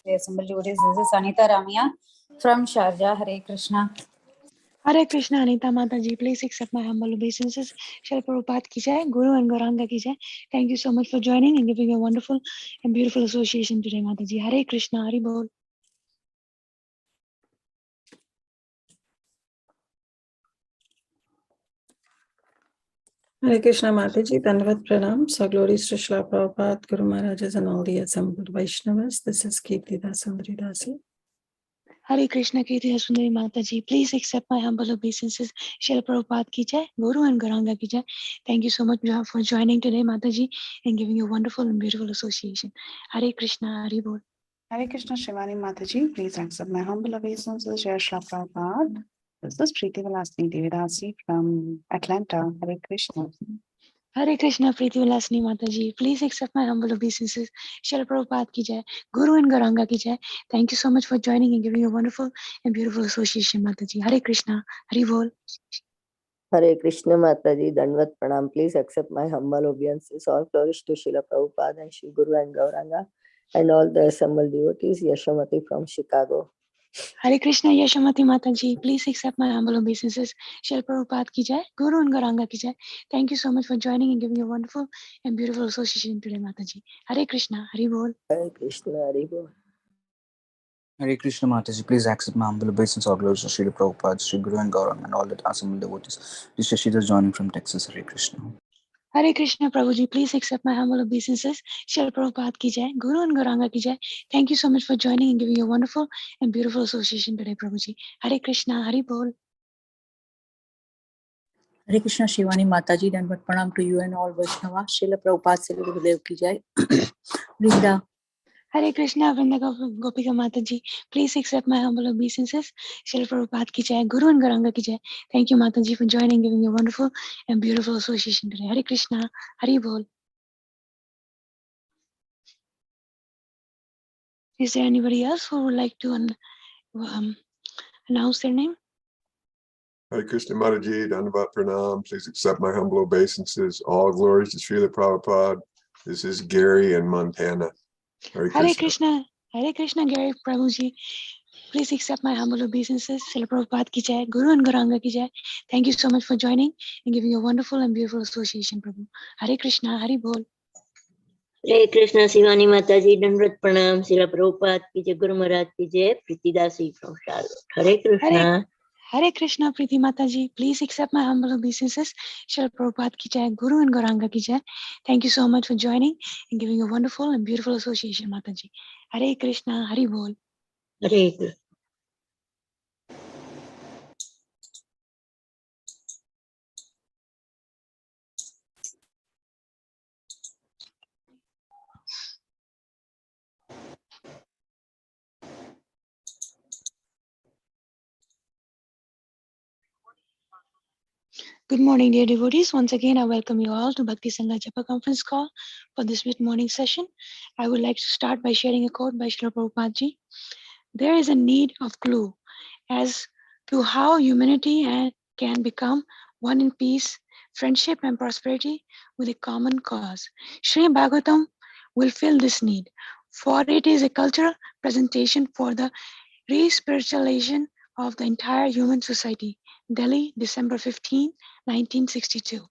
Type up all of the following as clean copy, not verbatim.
Assembled devotees, this is Anita Ramya from Sharjah. Hare Krishna. Hare Krishna, Anita Mataji. Please accept my humble obeisances. Shri Prabhupada ki jai, Guru and Gauranga ki jai. Thank you so much for joining and giving a wonderful and beautiful association today, Mataji. Hare Krishna, Hari Bol. Hare Krishna Mataji, Dandavat Pranam, so glories to Srila Prabhupada, Guru Maharajas and all the assembled Vaishnavas. This is Kirtida, Sundari, Dasi. Hare Krishna, Kirtida, Sundari Mataji. Please accept my humble obeisances. Shri Prabhupada ki jai, Guru and Gauranga ki jai. Thank you so much for joining today, Mataji, and giving a wonderful and beautiful association. Hare Krishna, Hari Bol. Hare Krishna, Shivani Mataji. Please accept my humble obeisances. Jai Shri Prabhupada. This is Preeti Vilasni Devidasi from Atlanta. Hare Krishna. Hare Krishna, Preeti Vilasni Mataji. Please accept my humble obeisances. Shri Prabhupada ki jai, Guru and Gauranga ki jai. Thank you so much for joining and giving a wonderful and beautiful association, Mataji. Hare Krishna, Hari Bol. Hare Krishna Mataji, Dandavat Pranam. Please accept my humble obeisances. All glories to Srila Prabhupada and Shri Guru and Gauranga and all the assembled devotees. Yashamati from Chicago. Hare Krishna, Yashamati Mataji. Please accept my humble obeisances. Shri Prabhupada ki jai, Guru and Gauranga ki jai. Thank you so much for joining and giving a wonderful and beautiful association today, Mataji. Hare Krishna, Hari Bol. Hare Krishna, Hari Bol. Hare Krishna Mataji, please accept my humble obeisance. All glories to Srila Prabhupada, Sri Guru and Gauranga and all the assembled devotees. This is Shashidhar joining from Texas. Hare Krishna. Hare Krishna, Prabhuji. Please accept my humble obeisances. Shri Prabhupada ki jai, Guru and Gauranga ki jai. Thank you so much for joining and giving a wonderful and beautiful association today, Prabhuji. Hare Krishna, Hari Bol. Hare Krishna, Shivani Mataji, Dandavat Pranam to you and all Vaishnava. Srila Prabhupada Sri Gurudev ki jai. Vrinda. Hare Krishna, Vrinda Gopika Mataji. Please accept my humble obeisances. Shri Prabhupada ki jai, Guru and Gauranga ki jai. Thank you, Mataji, for joining and giving a wonderful and beautiful association today. Hare Krishna, Hari Bol. Is there anybody else who would like to announce their name? Hare Krishna Mataji, Dandavat Pranam. Please accept my humble obeisances. All glories to Srila Prabhupada. This is Gary in Montana. Hare Krishna. Hare Krishna, Gary Prabhuji. Please accept my humble obeisances. Srila Prabhupada ki jai, Guru and Gauranga ki jai. Thank you so much for joining and giving a wonderful and beautiful association, Prabhu. Hare Krishna, Hari Bol. Hare Krishna, Shivani Mataji, Dandavat Pranam, Srila Prabhupada ki jai, Guru Maharaj ki jai, Preeti Dasi from Charlotte. Hare Krishna. Hare Krishna, Preeti Mataji. Please accept my humble obeisances. Srila Prabhupada ki jai, Guru and Gauranga ki jai. Thank you so much for joining and giving a wonderful and beautiful association, Mataji. Hare Krishna, Hari Bol. Hare Krishna. Good morning, dear devotees. Once again, I welcome you all to Bhakti Sangha Japa conference call for this mid-morning session. I would like to start by sharing a quote by Srila Prabhupada ji. There is a need of clue as to how humanity can become one in peace, friendship and prosperity with a common cause. Sri Bhagavatam will fill this need, for it is a cultural presentation for the re-spiritualization of the entire human society. Delhi, December 15, 1962.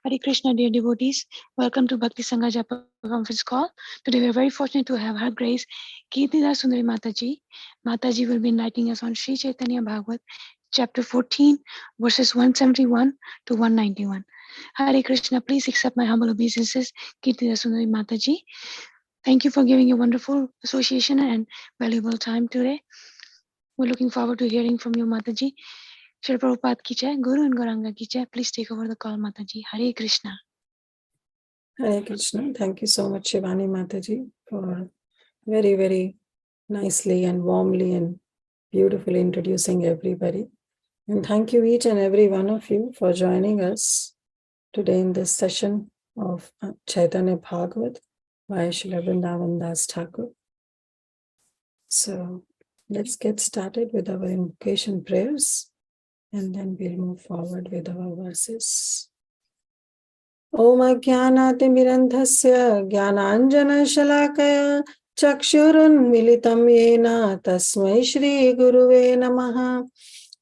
Hare Krishna, dear devotees. Welcome to Bhakti Sangha Japa conference call. Today we are very fortunate to have Her Grace Kirtida Sundari Mataji. Mataji will be enlightening us on Sri Caitanya Bhagavata, chapter 14, verses 171 to 191. Hare Krishna, please accept my humble obeisances, Kirtida Sundari Mataji. Thank you for giving a wonderful association and valuable time today. We're looking forward to hearing from you, Mataji. Shri Prabhupada ki jai, Guru and Gauranga ki jai. Please take over the call, Mataji. Hare Krishna. Hare Krishna. Thank you so much, Shivani Mataji, for very, very nicely and warmly and beautifully introducing everybody. And thank you each and every one of you for joining us today in this session of Chaitanya Bhagavat by Srila Vrindavan Das Thakur. So let's get started with our invocation prayers. And then we'll move forward with our verses. Om Ajnanatimirandhasya Jnananjana Shalakaya चक्षुरुन्मिलितं येन तस्मै श्रीगुरुवे नमः।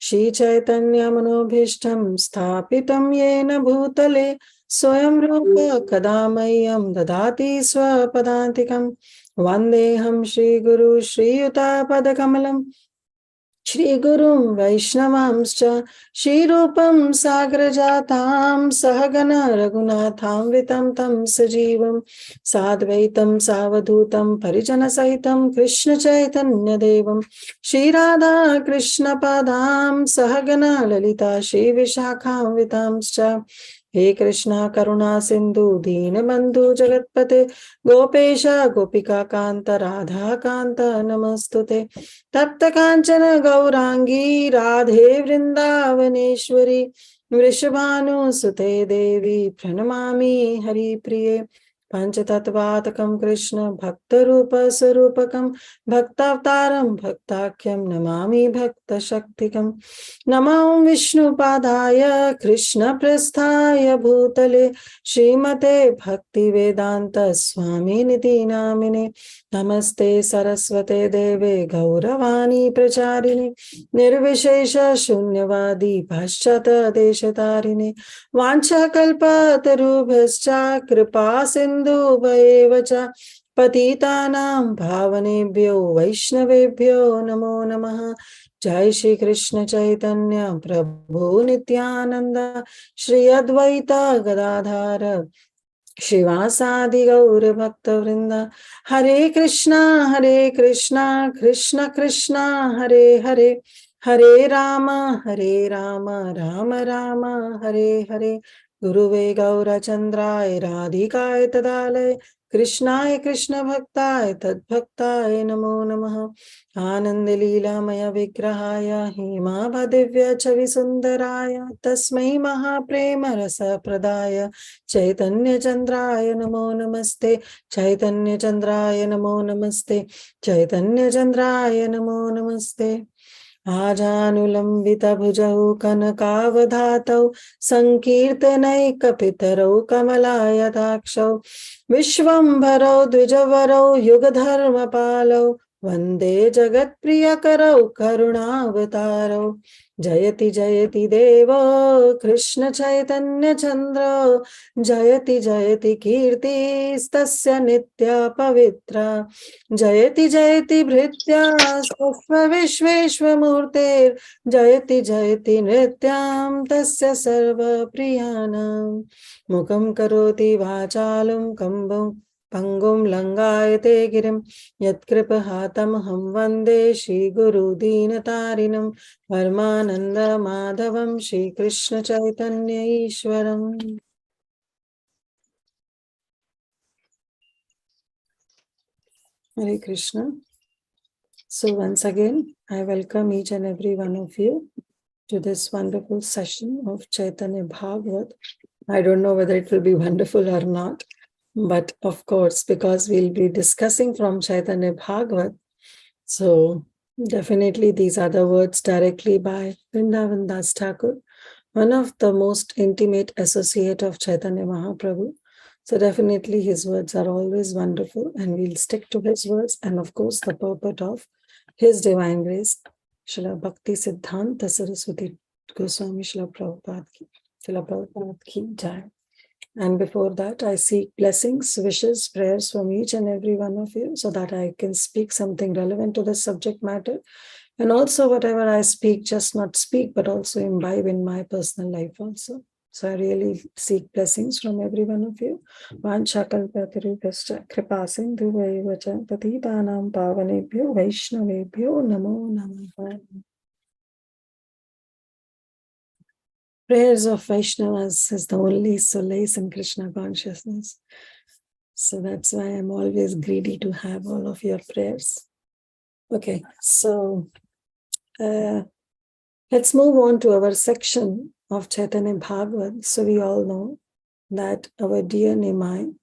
श्रीचैतन्यमनोभीष्टं स्थापितं येन भूतले स्वयं रूप कदा मह्यं ददाति स्वपदान्तिकं। वन्देऽहं श्रीगुरु श्रीयुतापदकमलं श्रीगुरुं वैष्णवांश्च श्रीरूपं साग्रजातां सहगण रघुनाथान्वितं तं सजीवं साद्वैतं सावधूतं परिजनसहितं कृष्णचैतन्यदेवं श्रीराधा कृष्णपादां सहगण ललिता श्रीविशाखान्वितांश्च। हे कृष्णा करुणा सिंधु दीनबंधु जगत्पते गोपेश गोपिका कांत राधा कांत नमस्तुते। तप्त कांचन गौरांगी राधे वृंदावनेश्वरी वृषभानुसुते देवी प्रणमामि हरिप्रिये। पंचतत्वात्मकं कृष्ण भक्तरूप स्वरूपकं भक्तावतारं भक्ताख्यं नमामि भक्तशक्तिकं। नमो विष्णुपादाय कृष्णप्रस्थाय भूतले श्रीमते भक्तिवेदांत स्वामिनिति नामिने। नमस्ते सरस्वते देवे गौरवाणी प्रचारिणे निर्विशेष शून्यवादी पाश्चात देशतारिणे वाञ्छाकल्पतरुभ्यश्च कृपा सिन्धुभ्येव च पतितानां पावनेभ्यो वैष्णवेभ्यो नमो नमः। जय श्री कृष्ण चैतन्य प्रभु नित्यानंद श्री अद्वैत गदाधर श्रीवासादि गौर भक्त वृंद। हरे कृष्णा कृष्ण कृष्ण हरे हरे हरे राम राम राम हरे हरे। गुरुवे गौरचंद्राय राधिकाय तदालय कृष्णाय कृष्ण भक्ताय तद्भक्ताय नमो नमः। आनंद लीलामय विग्रहाय हेमाभदिव्य छवि सुंदराय तस्मै महाप्रेम रस प्रदाय चैतन्य चंद्राय नमो नमस्ते। चैतन्य चंद्राय नमो नमस्ते। चैतन्य चंद्राय नमो नमस्ते। आजानुलंबित भुजौ कनकावधातौ संकीर्तनैकपितरौ कमलायताक्षौ विश्वंभरौ द्विजवरौ युगधर्मपालौ वंदे जगत्प्रियकरौ करुणावतारौ। जयति जयति देवो कृष्ण चैतन्य चंद्रो जयति जयति कीर्तिस्तस्य नित्या पवित्रा। जयति जयति भृत्या स्वस्व विश्वेश्वमूर्तेर् जयति जयति नृत्यां तस्य सर्वप्रियाणां। मुखं करोति वाचालं कम्बं पंगुं लंगायते गिरिं यत्कृपहातमहं वन्दे श्रीगुरुदीनतारिणं परमानंद माधवं श्रीकृष्ण चैतन्य ईश्वरम्। Hare Krishna. So once again, I welcome each and every one of you to this wonderful session of Chaitanya Bhagavat. I don't know whether it will be wonderful or not, but of course, because we'll be discussing from Chaitanya Bhagavat, so definitely these are the words directly by Vrindavan Das Thakur, one of the most intimate associate of Chaitanya Mahaprabhu. So definitely his words are always wonderful and we'll stick to his words and of course the purport of his divine grace, Srila Bhakti Siddhanta Saraswati Goswami Srila Prabhupada ki jai. And before that, I seek blessings, wishes, prayers from each and every one of you so that I can speak something relevant to the subject matter. And also whatever I speak, just not speak, but also imbibe in my personal life also. So I really seek blessings from every one of you. Vanchakalpatarubhyascha kripasindhuvaiva cha patitanam pavanebhyo vaishnavebhyo namo namaha. Prayers of Vaishnavas is the only solace in Krishna consciousness. So that's why I'm always greedy to have all of your prayers. Okay, so let's move on to our section of Chaitanya Bhagavat. So we all know that our dear Nimai,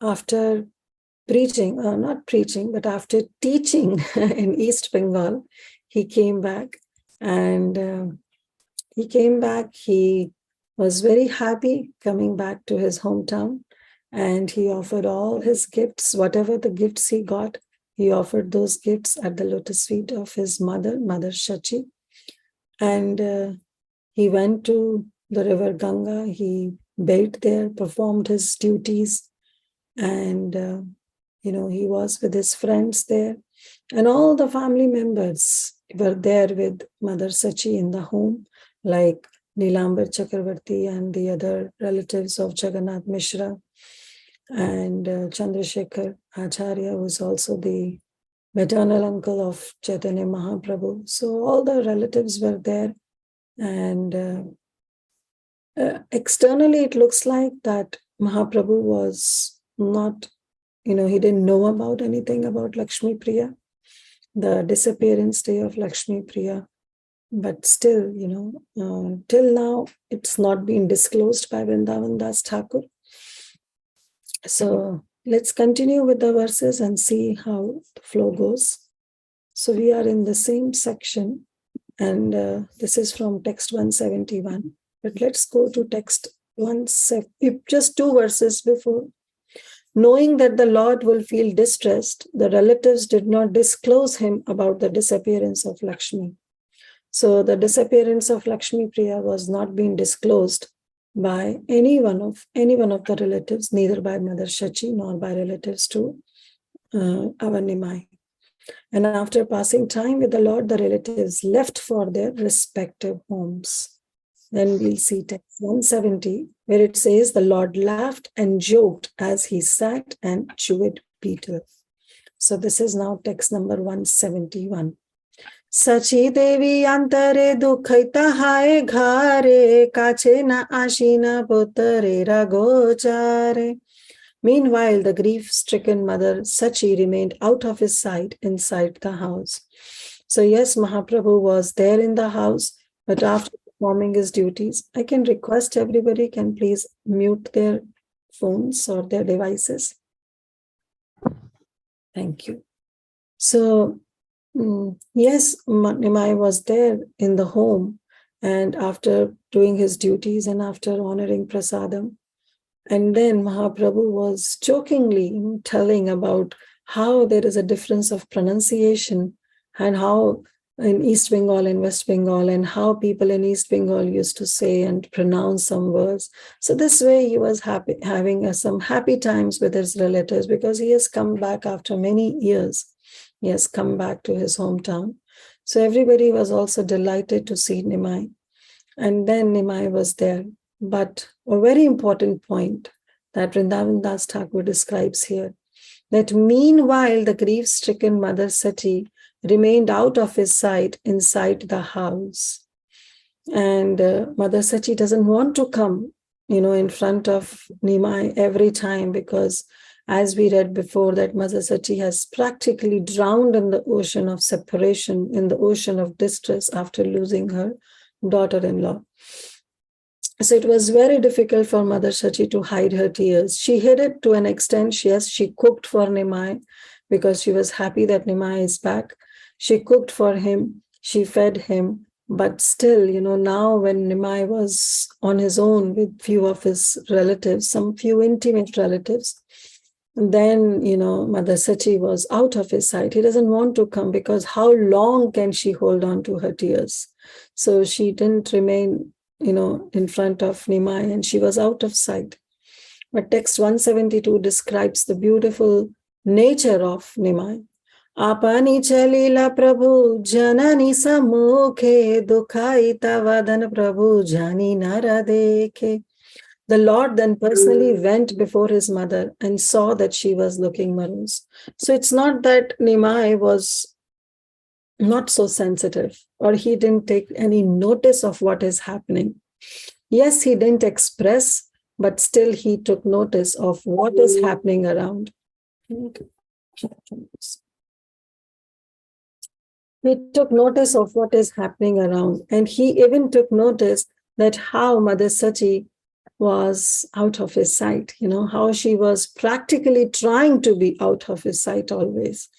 after preaching, or not preaching, but after teaching in East Bengal, he came back and he was very happy coming back to his hometown and he offered all his gifts, whatever the gifts he got, he offered those gifts at the lotus feet of his mother, Mother Shachi. And he went to the river Ganga. He bathed there, performed his duties, and he was with his friends there. And all the family members were there with Mother Sachi in the home, like Nilambar Chakravarti and the other relatives of Jagannath Mishra, and Chandrasekhar Acharya was also the maternal uncle of Chaitanya Mahaprabhu. So all the relatives were there. And externally, it looks like that Mahaprabhu was not, he didn't know about anything about Lakshmi Priya, the disappearance day of Lakshmi Priya. But still, till now, it's not been disclosed by Vrindavan Das Thakur. So let's continue with the verses and see how the flow goes. So we are in the same section, and this is from text 171. But let's go to text 170, just 2 verses before. Knowing that the Lord will feel distressed, the relatives did not disclose him about the disappearance of Lakshmi. So the disappearance of Lakshmi Priya was not being disclosed by any one of the relatives, neither by Mother Shachi nor by relatives to our Nimai. And after passing time with the Lord, the relatives left for their respective homes. Then we'll see text 170, where it says, the Lord laughed and joked as he sat and chewed betel. So this is now text number 171. Sachi Devi antare dukhaita hae ghare, kache na ashina putare ragochare. Meanwhile, the grief-stricken mother Sachi remained out of his sight inside the house. So yes, Mahaprabhu was there in the house, but after performing his duties, I can request everybody can please mute their phones or their devices. Thank you. So yes, Nimai was there in the home, and after doing his duties and after honoring prasadam, and then Mahaprabhu was jokingly telling about how there is a difference of pronunciation, and how in East Bengal and West Bengal, and how people in East Bengal used to say and pronounce some words. So this way he was having some happy times with his relatives, because he has come back after many years. He has come back to his hometown. So everybody was also delighted to see Nimai. And then Nimai was there. But a very important point that Vrindavan Das Thakur describes here, that meanwhile the grief-stricken Mother Sati remained out of his sight inside the house. And Mother Sati doesn't want to come, in front of Nimai every time, because as we read before, that Mother Sati has practically drowned in the ocean of separation, in the ocean of distress after losing her daughter-in-law. So it was very difficult for Mother Sati to hide her tears. She hid it to an extent. Yes, she cooked for Nimai because she was happy that Nimai is back. She cooked for him, she fed him, but still, now when Nimai was on his own with few of his relatives, some few intimate relatives, then, Mother Sati was out of his sight. He doesn't want to come, because how long can she hold on to her tears? So she didn't remain, in front of Nimai, and she was out of sight. But text 172 describes the beautiful nature of Nimai. Apani chalila Prabhu janani samukhe dukhaita vadan Prabhu jani nara dekhe. The Lord then personally went before his mother and saw that she was looking morose. So it's not that Nimai was not so sensitive, or he didn't take any notice of what is happening. Yes, he didn't express, but still he took notice of what is happening around. He took notice of what is happening around, and he even took notice that how Mother Sati was out of his sight, how she was practically trying to be out of his sight always.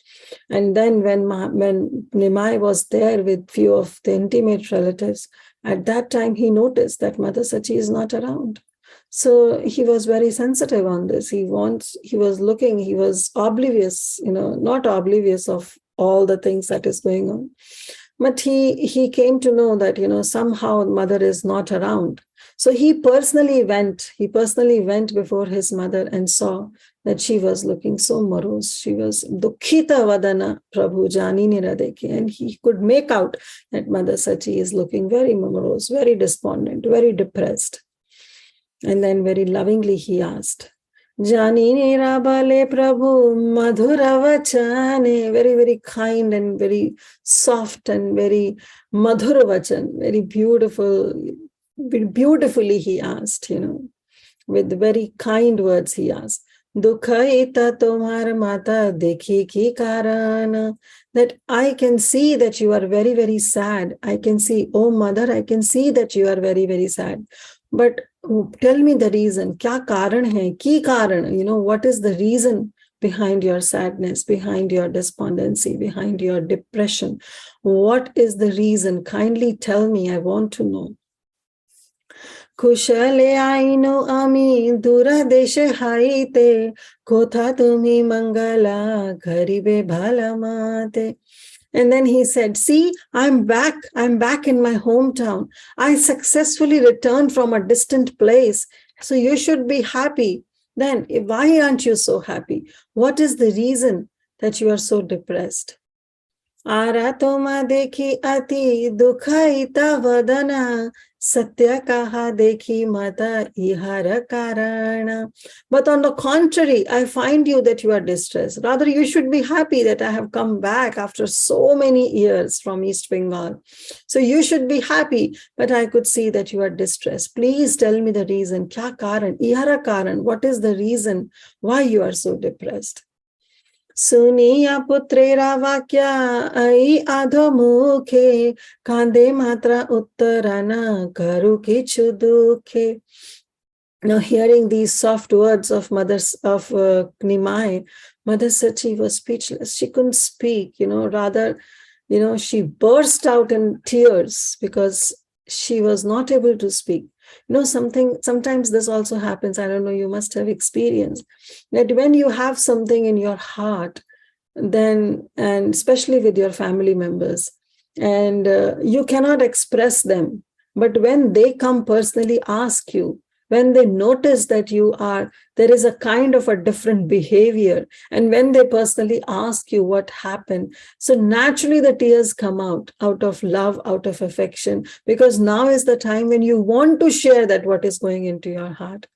And then when Nimai was there with few of the intimate relatives, at that time he noticed that Mother Sati is not around. So he was very sensitive on this. He was oblivious, not oblivious of all the things that is going on. But he came to know that, somehow mother is not around. So he personally went before his mother and saw that she was looking so morose. She was dukhita vadana prabhu janini radeke. And he could make out that Mother Sachi is looking very morose, very despondent, very depressed. And then very lovingly he asked, Janini Rabale Prabhu Madhura Vachane, very, very kind and very soft and very Madhura Vachan, very beautifully he asked, with very kind words he asked, Dukha ita tomhar mata dekhi ki karana, that I can see that you are very, very sad. I can see, oh mother, I can see that you are very, very sad. But tell me the reason. Kya karan hai? Ki karan? What is the reason behind your sadness, behind your despondency, behind your depression? What is the reason? Kindly tell me. I want to know. Kushale aino ami dura deshe haite kotha tumi mangala gharibe bhalamate. And then he said, see, I'm back in my hometown. I successfully returned from a distant place. So you should be happy. Then why aren't you so happy? What is the reason that you are so depressed? Ara toma dekhi ati dukhaita vadana satya kaha dekhi mata ihara karana. But on the contrary, I find you that you are distressed. Rather, you should be happy that I have come back after so many years from East Bengal. So you should be happy, but I could see that you are distressed. Please tell me the reason. Kya karan? Ihara karan. What is the reason why you are so depressed? Suniya putrera vakya ai adho mukhe kande matra uttarana karu kichu dukhe. Now hearing these soft words of Nimai, Mother Sachi was speechless. She couldn't speak, rather, she burst out in tears because she was not able to speak. Sometimes this also happens. I don't know, you must have experienced that when you have something in your heart, then, and especially with your family members, and you cannot express them. But when they come personally ask you, when they notice that there is a kind of a different behavior, and when they personally ask you what happened, so naturally the tears come out of love, out of affection, because now is the time when you want to share that what is going into your heart.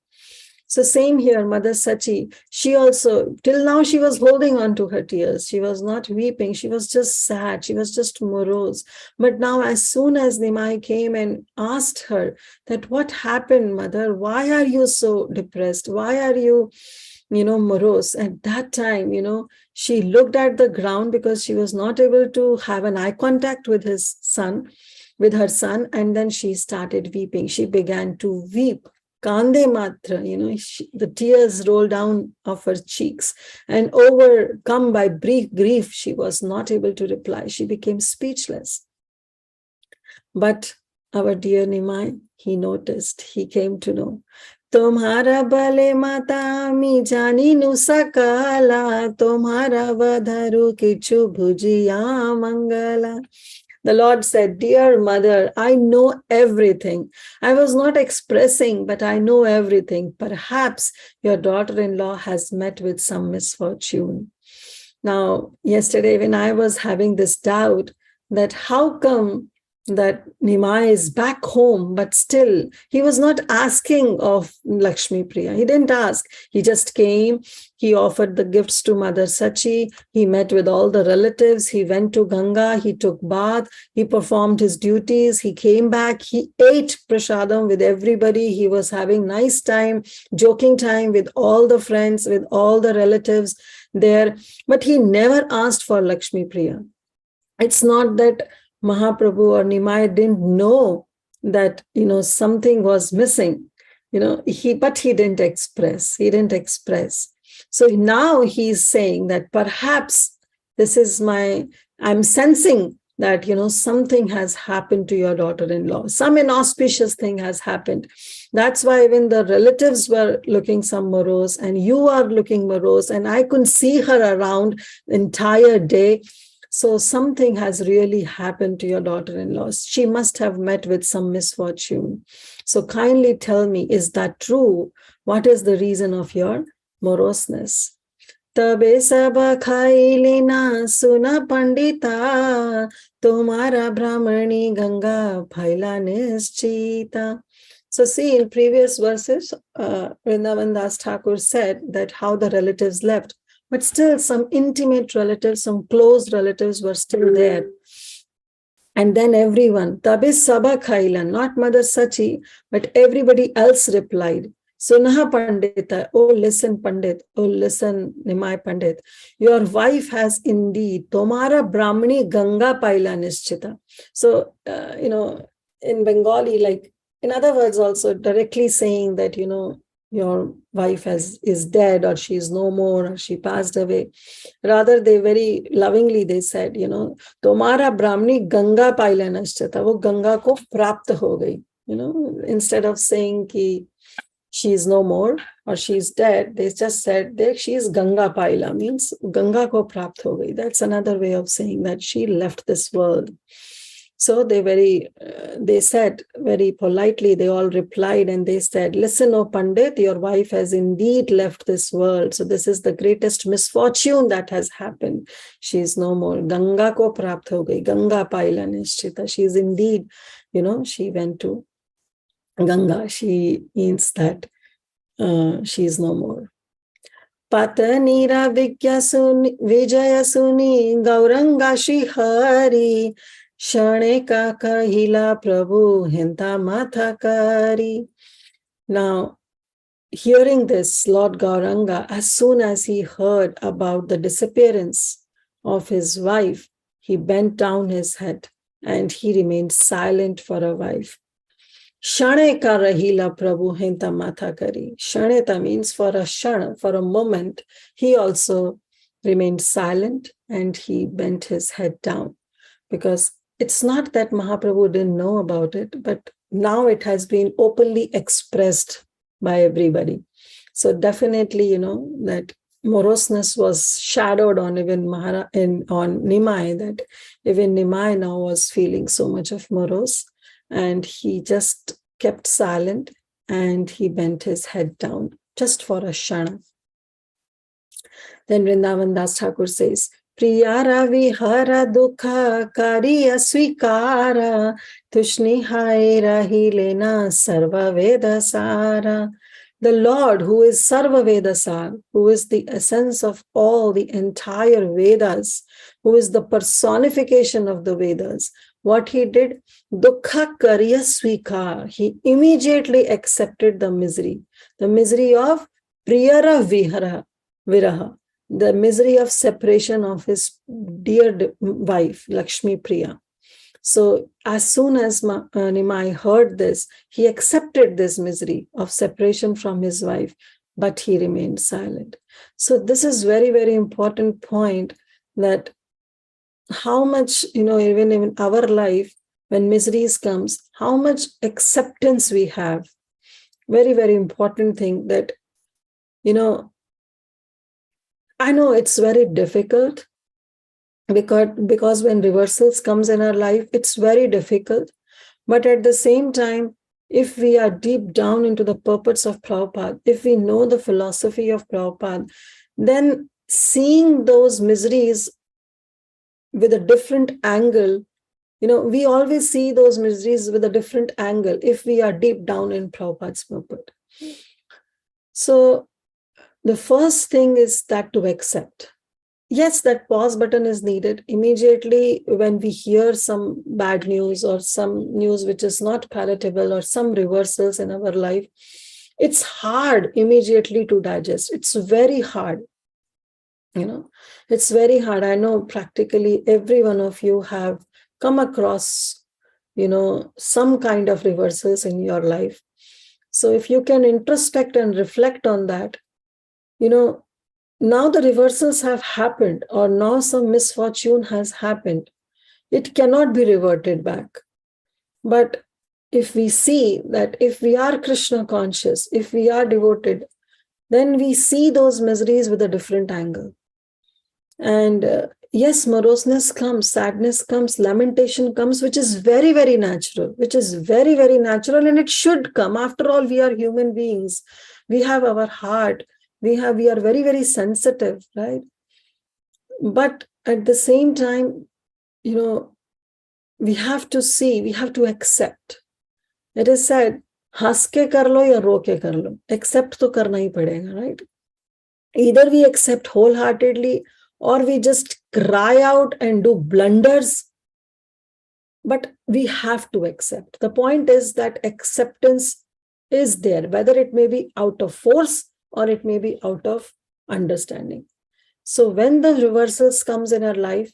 So same here, Mother Sachi, she also, till now she was holding on to her tears. She was not weeping. She was just sad. She was just morose. But now as soon as Nimai came and asked her that what happened, Mother? Why are you so depressed? Why are you, morose? At that time, she looked at the ground because she was not able to have an eye contact with her son. And then she started weeping. She began to weep. Kande matra, the tears rolled down of her cheeks, and overcome by grief, she was not able to reply. She became speechless. But our dear Nimai, he noticed, he came to know. Tomhara bale mata mi jani nu sakala, tomhara vadharu kichu bhujiya mangala. The Lord said, dear mother, I know everything. I was not expressing, but I know everything. Perhaps your daughter-in-law has met with some misfortune. Now, yesterday when I was having this doubt that how come that Nimai is back home, but still he was not asking of Lakshmi Priya. He didn't ask. He just came. He offered the gifts to Mother Sachi. He met with all the relatives. He went to Ganga. He took bath. He performed his duties. He came back. He ate prasadam with everybody. He was having nice time, joking time with all the friends, with all the relatives there. But he never asked for Lakshmi Priya. It's not that Mahaprabhu or Nimai didn't know that, something was missing, but he didn't express. So now he's saying that perhaps I'm sensing that, something has happened to your daughter-in-law. Some inauspicious thing has happened. That's why even the relatives were looking some morose, and you are looking morose, and I couldn't see her around the entire day. So something has really happened to your daughter-in-law. She must have met with some misfortune. So kindly tell me, is that true? What is the reason of your moroseness? तबे सब खाई लेना सुना पंडिता तुम्हारा ब्राह्मणी गंगा फैला निश्चिता. So see, in previous verses, Vrindavan Das Thakur said that how the relatives left, but still some intimate relatives, some close relatives were still there. And then everyone, tabe saba khaila, not Mother Sachi, but everybody else replied, Sunaha Pandita, oh listen Pandit, oh listen Nimai Pandit, your wife has indeed, Tomara Brahmani Ganga Paila Nischita. So, in Bengali, like, in other words also directly saying that, your wife is dead, or she is no more, or she passed away. Rather, they very lovingly, they said, Tomara Brahmani Ganga Paila Nischita, wo Ganga ko prapt ho gayi. Instead of saying ki she is no more or she is dead, they just said that she is Ganga Paila, means Ganga ko prapt ho gayi. That's another way of saying that she left this world. So they said very politely, they all replied and they said, listen, O Pandit, your wife has indeed left this world. So this is the greatest misfortune that has happened. She is no more. Ganga ko prapt ho gayi, Ganga Paila Nishchita. She is indeed, she went to Ganga. She means that she is no more. Patanira Vijaya Suni Gauranga Shri Hari Shane ka kahila Prabhu hinta matha kari. Now, hearing this, Lord Gauranga, as soon as he heard about the disappearance of his wife, he bent down his head and he remained silent for a while. Shane ka rahila Prabhu hinta matha kari. Shaneta means for a shana, for a moment, he also remained silent and he bent his head down. Because it's not that Mahaprabhu didn't know about it, but now it has been openly expressed by everybody. So definitely, that moroseness was shadowed on even on Nimai, that even Nimai now was feeling so much of morose, and he just kept silent and he bent his head down just for a shana. Then Vrindavan Das Thakur says, Priyara vihara dukha kariya svikara tushni haira hilena sarva veda sara. The Lord, who is Sarva Vedasar, who is the essence of all the entire Vedas, who is the personification of the Vedas, what he did, Dukkha Karya Swikar, he immediately accepted the misery of Priyara Viraha, the misery of separation of his dear wife, Lakshmi Priya. So as soon as Nimai heard this, he accepted this misery of separation from his wife, but he remained silent. So this is very, very important point, that how much, even in our life, when miseries comes, how much acceptance we have. Very, very important thing that, I know it's very difficult, because when reversals comes in our life, it's very difficult. But at the same time, if we are deep down into the purpose of Prabhupada, if we know the philosophy of Prabhupada, then seeing those miseries with a different angle, we always see those miseries with a different angle if we are deep down in Prabhupada's purpose. So the first thing is that to accept. Yes, that pause button is needed immediately when we hear some bad news or some news which is not palatable or some reversals in our life. It's hard immediately to digest. It's very hard. It's very hard. I know practically every one of you have come across, some kind of reversals in your life. So if you can introspect and reflect on that, now the reversals have happened, or now some misfortune has happened. It cannot be reverted back. But if we see that if we are Krishna conscious, if we are devoted, then we see those miseries with a different angle. And yes, moroseness comes, sadness comes, lamentation comes, which is very, very natural, and it should come. After all, we are human beings. We have our heart. We are very, very sensitive, right? But at the same time, we have to see, we have to accept. It is said, has ke kar lo ya ro ke kar lo. Accept to karna hi padega, right? Either we accept wholeheartedly or we just cry out and do blunders. But we have to accept. The point is that acceptance is there, whether it may be out of force or it may be out of understanding. So when the reversals comes in our life,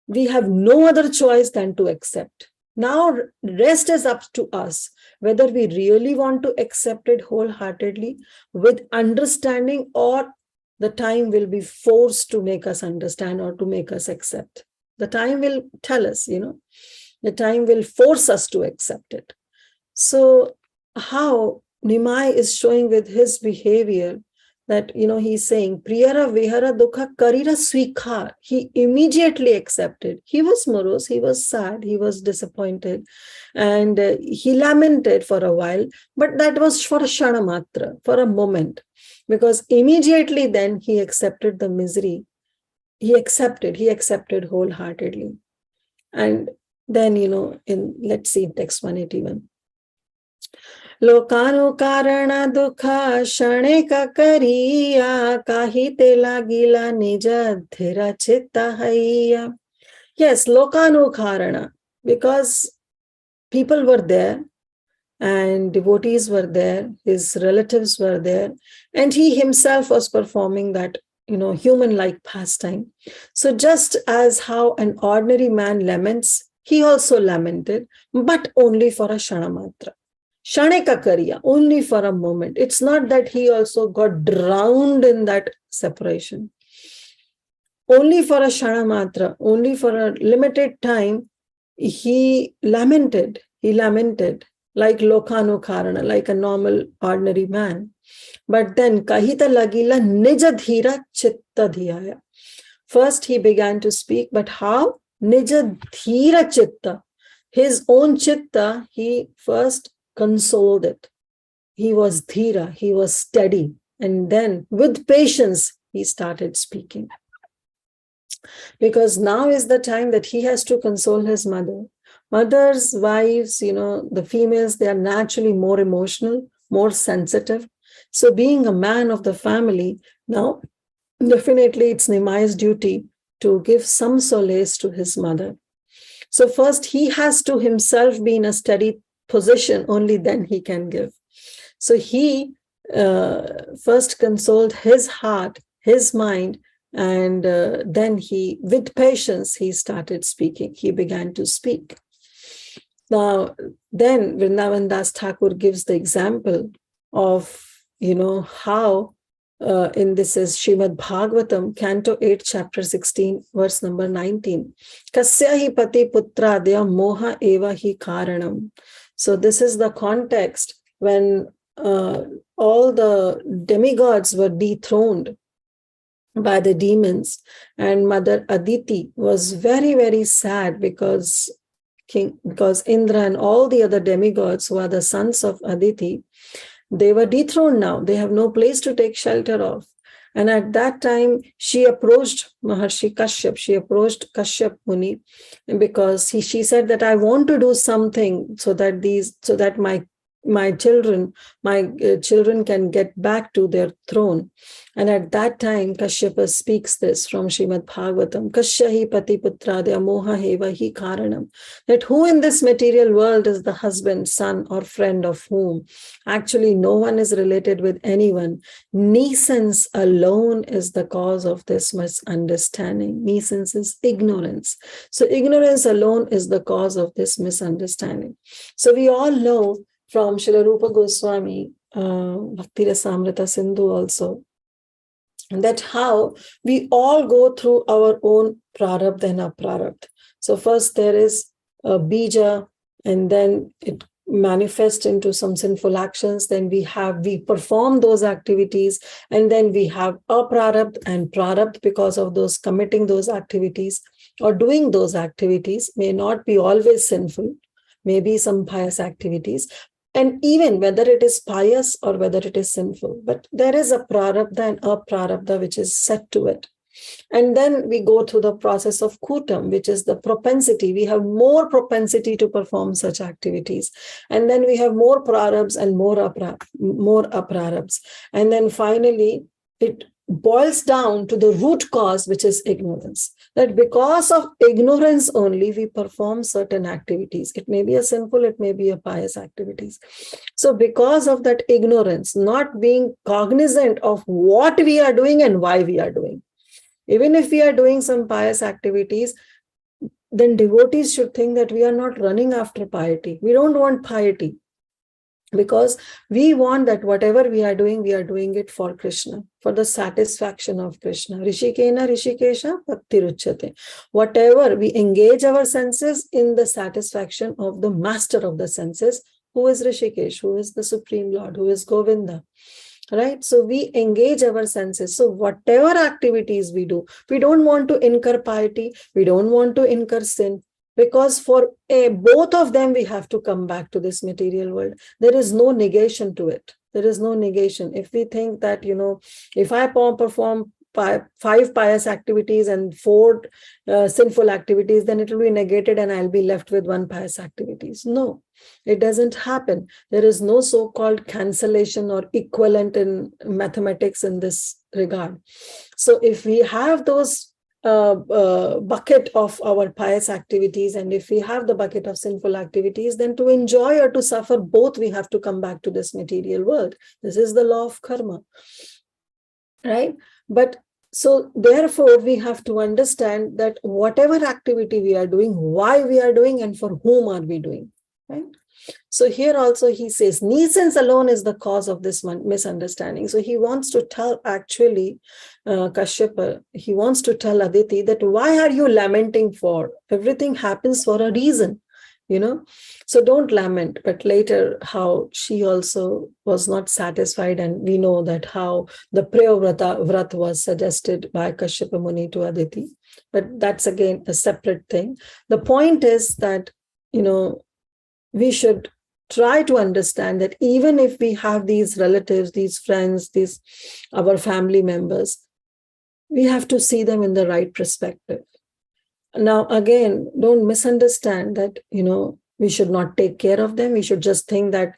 we have no other choice than to accept. Now, rest is up to us, whether we really want to accept it wholeheartedly with understanding, or the time will be forced to make us understand or to make us accept. The time will tell us, the time will force us to accept it. So how Nimai is showing with his behavior that, he's saying, Priyara Vihara Dukha Karira Swikhar. He immediately accepted. He was morose, he was sad, he was disappointed, and he lamented for a while, but that was for a Shana Matra, for a moment, because immediately then he accepted the misery. He accepted wholeheartedly. And then, let's see text 181. लोकानु कारण दुख क्षणे का करिया काही ते लागिला निज धीर चित्त हैया. Yes, lokanu karana, because people were there and devotees were there, his relatives were there, and he himself was performing that, human-like pastime. So just as how an ordinary man laments, he also lamented, but only for a Shanamatra. Shaneka Kariya, only for a moment. It's not that he also got drowned in that separation. Only for a Shanamatra, only for a limited time, he lamented like Lokanu Karana, like a normal, ordinary man. But then, Kahita Lagila Nija Dhira Chitta Dhiyaya. First, he began to speak, but how? Nija Dhira Chitta. His own Chitta, he first consoled it. He was dhira, he was steady. And then with patience, he started speaking. Because now is the time that he has to console his mother. Mothers, wives, the females, they are naturally more emotional, more sensitive. So being a man of the family, now definitely it's Nimai's duty to give some solace to his mother. So first he has to himself be in a steady position, only then he can give. So he first consoled his heart, his mind, and then he, with patience, he started speaking. He began to speak. Now, then Vrindavan Das Thakur gives the example of, how in this is Srimad Bhagavatam, Canto 8, Chapter 16, verse number 19. Kasya hi pati putra dya moha eva hi karanam. So this is the context when all the demigods were dethroned by the demons, and Mother Aditi was very, very sad because Indra and all the other demigods who are the sons of Aditi, they were dethroned now. They have no place to take shelter of. And at that time, she approached Maharshi Kashyap. She approached Kashyap Muni because she said that I want to do something so that my children can get back to their throne. And at that time, Kashyapa speaks this from Srimad Bhagavatam, Kashyahi pati putradya moha heva hi karanam. That who in this material world is the husband, son, or friend of whom? Actually, no one is related with anyone. Nescience alone is the cause of this misunderstanding. Nescience is ignorance. So ignorance alone is the cause of this misunderstanding. So we all know from Srila Rupa Goswami, Bhakti Rasamrita Sindhu also, that how we all go through our own prarabdha and aprarabdha. So first there is a bija, and then it manifests into some sinful actions. Then we perform those activities, and then we have aprarabdha and prarabdha because of those committing those activities or doing those activities. May not be always sinful, maybe some pious activities, and even whether it is pious or whether it is sinful, but there is a prarabdha and aprarabdha which is set to it. And then we go through the process of kutam, which is the propensity. We have more propensity to perform such activities. And then we have more prarabs and more aprarabs. And then finally, it boils down to the root cause, which is ignorance. That because of ignorance only, we perform certain activities. It may be a sinful, it may be a pious activities. So because of that ignorance, not being cognizant of what we are doing and why we are doing. Even if we are doing some pious activities, then devotees should think that we are not running after piety. We don't want piety because we want that whatever we are doing it for Krishna, for the satisfaction of Krishna. Rishikena Rishikesha Bhakti Ruchyate. Whatever we engage our senses in the satisfaction of the master of the senses, who is Rishikesh, who is the Supreme Lord, who is Govinda. Right? So we engage our senses. So whatever activities we do, we don't want to incur piety, we don't want to incur sin, because for both of them, we have to come back to this material world. There is no negation to it. There is no negation. If we think that, if I perform 5 pious activities and 4 sinful activities, then it will be negated and I'll be left with 1 pious activities. No, it doesn't happen. There is no so-called cancellation or equivalent in mathematics in this regard. So if we have those bucket of our pious activities, and if we have the bucket of sinful activities, then to enjoy or to suffer both, we have to come back to this material world. This is the law of karma. Right? But so therefore, we have to understand that whatever activity we are doing, why we are doing, and for whom are we doing, right? So here also he says, nescience alone is the cause of this misunderstanding. So he wants to tell actually Kashyapa, he wants to tell Aditi that why are you lamenting for? Everything happens for a reason. So don't lament. But later how she also was not satisfied, and we know that how the Prayavrata Vrat was suggested by Kashyapa Muni to Aditi, but that's again a separate thing. The point is that we should try to understand that even if we have these relatives, these friends, these our family members, we have to see them in the right perspective. Now, again, don't misunderstand that, we should not take care of them. We should just think that,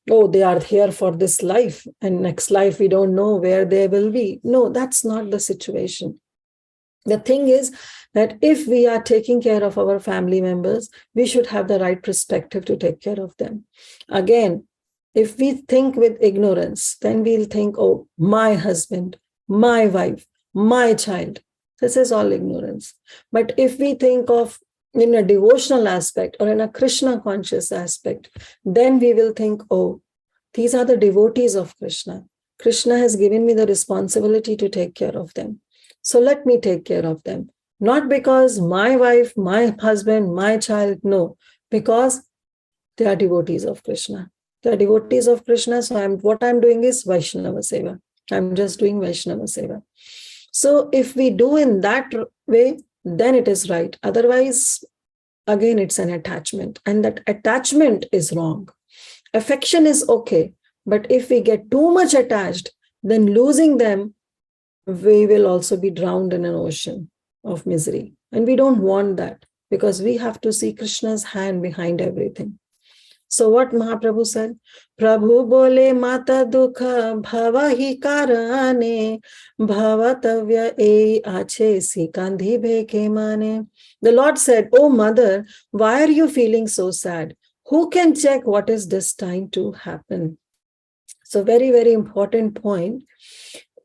oh, they are here for this life and next life, we don't know where they will be. No, that's not the situation. The thing is that if we are taking care of our family members, we should have the right perspective to take care of them. Again, if we think with ignorance, then we'll think, oh, my husband, my wife, my child. This is all ignorance. But if we think of in a devotional aspect or in a Krishna conscious aspect, then we will think, oh, these are the devotees of Krishna. Krishna has given me the responsibility to take care of them. So let me take care of them. Not because my wife, my husband, my child, no, because they are devotees of Krishna. They are devotees of Krishna. So what I'm doing is Vaishnava Seva. I'm just doing Vaishnava Seva. So if we do in that way, then it is right. Otherwise, again, it's an attachment. And that attachment is wrong. Affection is okay. But if we get too much attached, then losing them, we will also be drowned in an ocean of misery. And we don't want that, because we have to see Krishna's hand behind everything. So what Mahaprabhu said? Prabhu bole mata dukha bhava hi karane bhavatavya ei ache si kandhi bheke mane. The Lord said, oh mother, why are you feeling so sad? Who can check what is destined to happen? So very, very important point.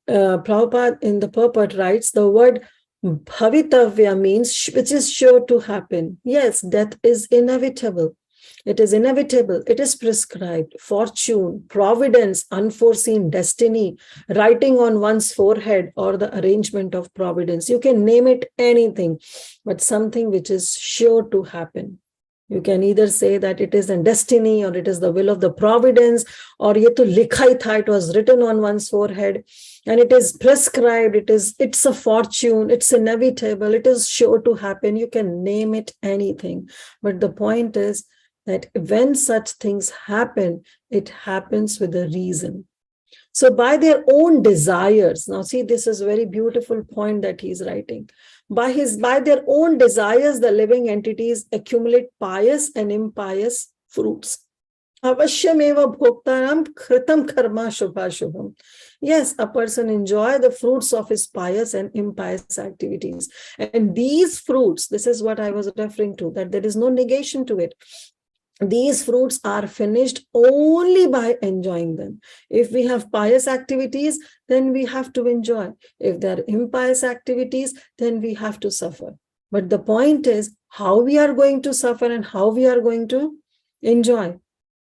Prabhupada in the purport writes, the word bhavitavya means which is sure to happen. Yes, death is inevitable. It is inevitable. It is prescribed. Fortune, providence, unforeseen destiny, writing on one's forehead, or the arrangement of providence. You can name it anything, but something which is sure to happen. You can either say that it is a destiny, or it is the will of the providence, or ye to likha hi tha, it was written on one's forehead, and it is prescribed, it's a fortune, it's inevitable, it is sure to happen. You can name it anything. But the point is that when such things happen, it happens with a reason. So by their own desires, now see, this is a very beautiful point that he's writing. By their own desires, the living entities accumulate pious and impious fruits. Avashyameva bhoktaram kritam karma shubha shubham. Yes, a person enjoy the fruits of his pious and impious activities. And these fruits, this is what I was referring to, that there is no negation to it. These fruits are finished only by enjoying them. If we have pious activities, then we have to enjoy. If there are impious activities, then we have to suffer. But the point is how we are going to suffer and how we are going to enjoy.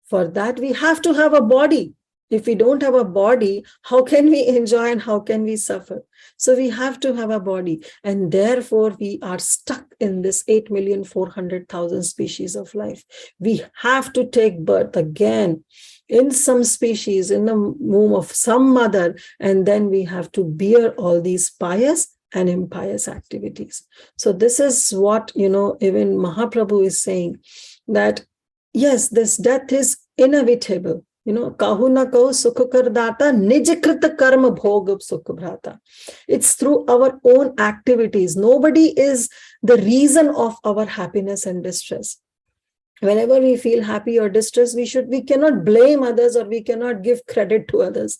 For that, we have to have a body. If we don't have a body, how can we enjoy and how can we suffer? So we have to have a body. And therefore, we are stuck in this 8,400,000 species of life. We have to take birth again in some species, in the womb of some mother, and then we have to bear all these pious and impious activities. So this is what, even Mahaprabhu is saying, that yes, this death is inevitable. Kahu na kahu sukha kardata, nijakrita karma bhog sukha bhrata. It's through our own activities. Nobody is the reason of our happiness and distress. Whenever we feel happy or distressed, we cannot blame others, or we cannot give credit to others.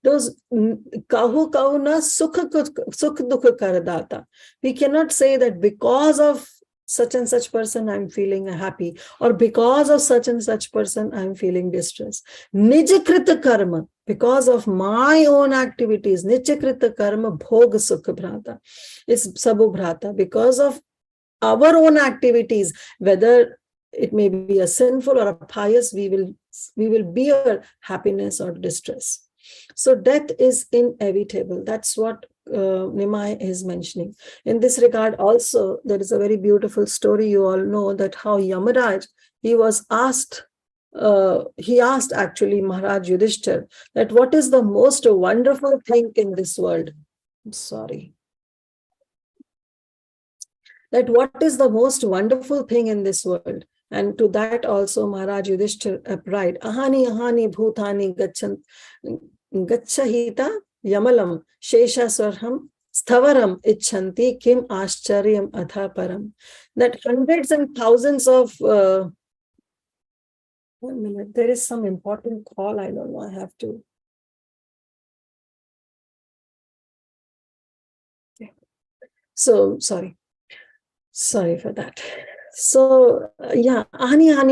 Those kahu na sukha dukha kardata. We cannot say that because of such and such person, I'm feeling happy, or because of such and such person, I'm feeling distressed. Nijakrita karma, because of my own activities, nijakrita karma bhog sukha bhrata. It's sabhu bhrata. Because of our own activities, whether it may be a sinful or a pious, we will bear happiness or distress. So death is inevitable. That's what Nimai is mentioning. In this regard also, there is a very beautiful story. You all know that how Yamaraj, he asked actually Maharaj Yudhishthir, that what is the most wonderful thing in this world? I'm sorry. That what is the most wonderful thing in this world? And to that also Maharaj Yudhishthir replied, ahani ahani bhutani gachahita yamalam shesha swarham sthavaram icchanti kim ascharyam atha param. That hundreds and thousands of 1 minute, there is some important call. I don't know, I have to. Okay. So sorry for that. So ahani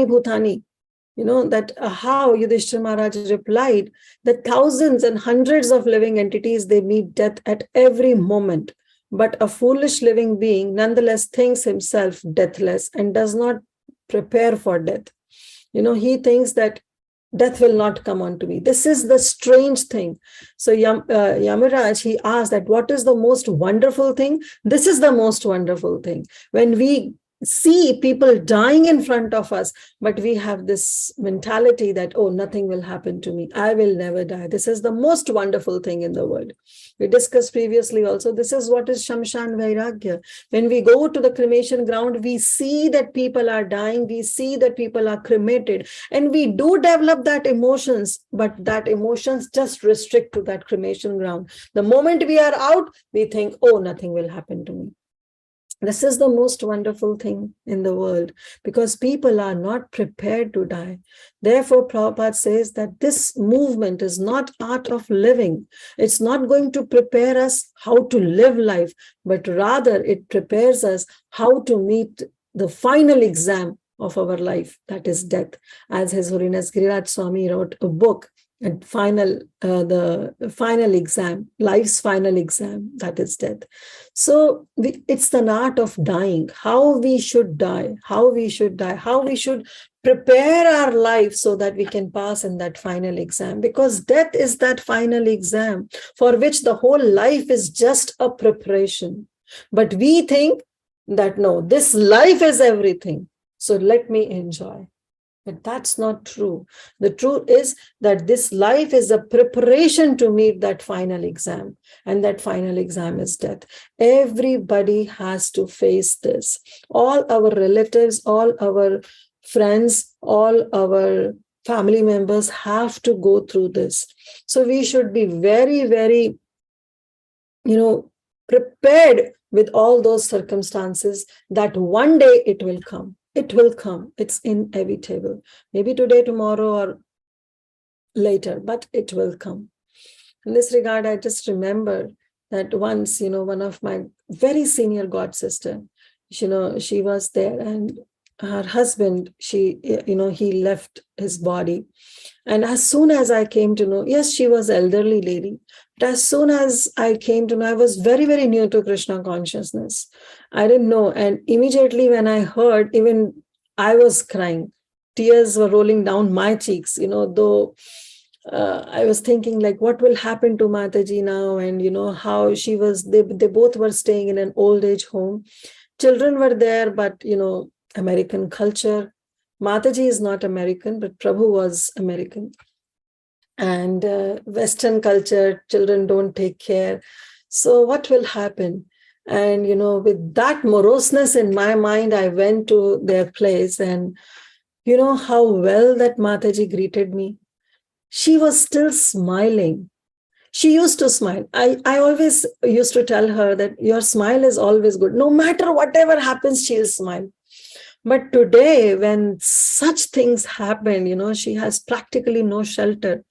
bhutani, that how Yudhishthira Maharaj replied that thousands and hundreds of living entities, they meet death at every moment. But a foolish living being nonetheless thinks himself deathless and does not prepare for death. He thinks that death will not come unto me. This is the strange thing. So Yamaraj, he asked that what is the most wonderful thing? This is the most wonderful thing. When we see people dying in front of us, but we have this mentality that, oh, nothing will happen to me. I will never die. This is the most wonderful thing in the world. We discussed previously also, this is what is Shamshan Vairagya. When we go to the cremation ground, we see that people are dying. We see that people are cremated. And we do develop that emotions, but that emotions just restrict to that cremation ground. The moment we are out, we think, oh, nothing will happen to me. This is the most wonderful thing in the world, because people are not prepared to die. Therefore, Prabhupada says that this movement is not art of living. It's not going to prepare us how to live life, but rather it prepares us how to meet the final exam of our life, that is death. As His Holiness Giriraj Swami wrote a book and the final exam, life's final exam, that is death. So it's an art of dying, how we should die, how we should prepare our life so that we can pass in that final exam, because death is that final exam for which the whole life is just a preparation. But we think that no, this life is everything, so let me enjoy. But that's not true. The truth is that this life is a preparation to meet that final exam, and that final exam is death. Everybody has to face this. All our relatives, all our friends, all our family members have to go through this. So we should be very, very, prepared with all those circumstances that one day it will come. It will come. It's inevitable. Maybe today, tomorrow, or later, but it will come. In this regard, I just remember that once, one of my very senior god sister, she was there, and her husband, he left his body. And as soon as I came to know, yes, she was elderly lady, but as soon as I came to know, I was very, very new to Krishna consciousness. I didn't know. And immediately when I heard, even I was crying. Tears were rolling down my cheeks, though I was thinking like, what will happen to Mataji now? And, how she was, they both were staying in an old age home. Children were there, but, American culture. Mataji is not American, but Prabhu was American. And Western culture, children don't take care. So what will happen? And, with that moroseness in my mind, I went to their place, and you know how well that Mataji greeted me? She was still smiling. She used to smile. I always used to tell her that your smile is always good. No matter whatever happens, she'll smile. But today, when such things happen, she has practically no shelter.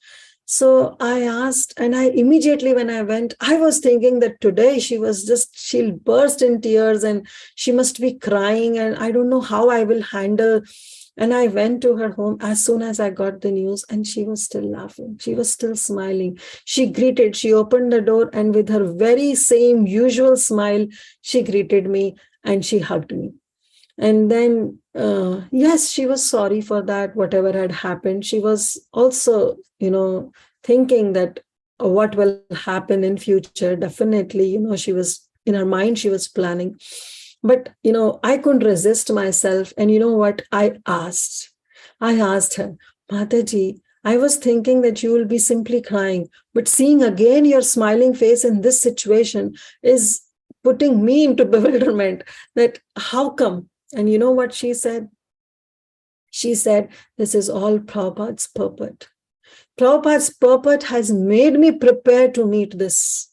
So I asked, and I immediately, when I went, I was thinking that today she'll burst in tears and she must be crying, and I don't know how I will handle. And I went to her home as soon as I got the news, and she was still laughing. She was still smiling. She opened the door, and with her very same usual smile, she greeted me and she hugged me. And then, yes, she was sorry for that, whatever had happened. She was also, thinking that what will happen in future. Definitely, she was, in her mind, she was planning. But, I couldn't resist myself. And you know what? I asked her, Mataji, I was thinking that you will be simply crying, but seeing again your smiling face in this situation is putting me into bewilderment, that how come? And you know what she said? She said, this is all Prabhupada's purport. Prabhupada's purport has made me prepare to meet this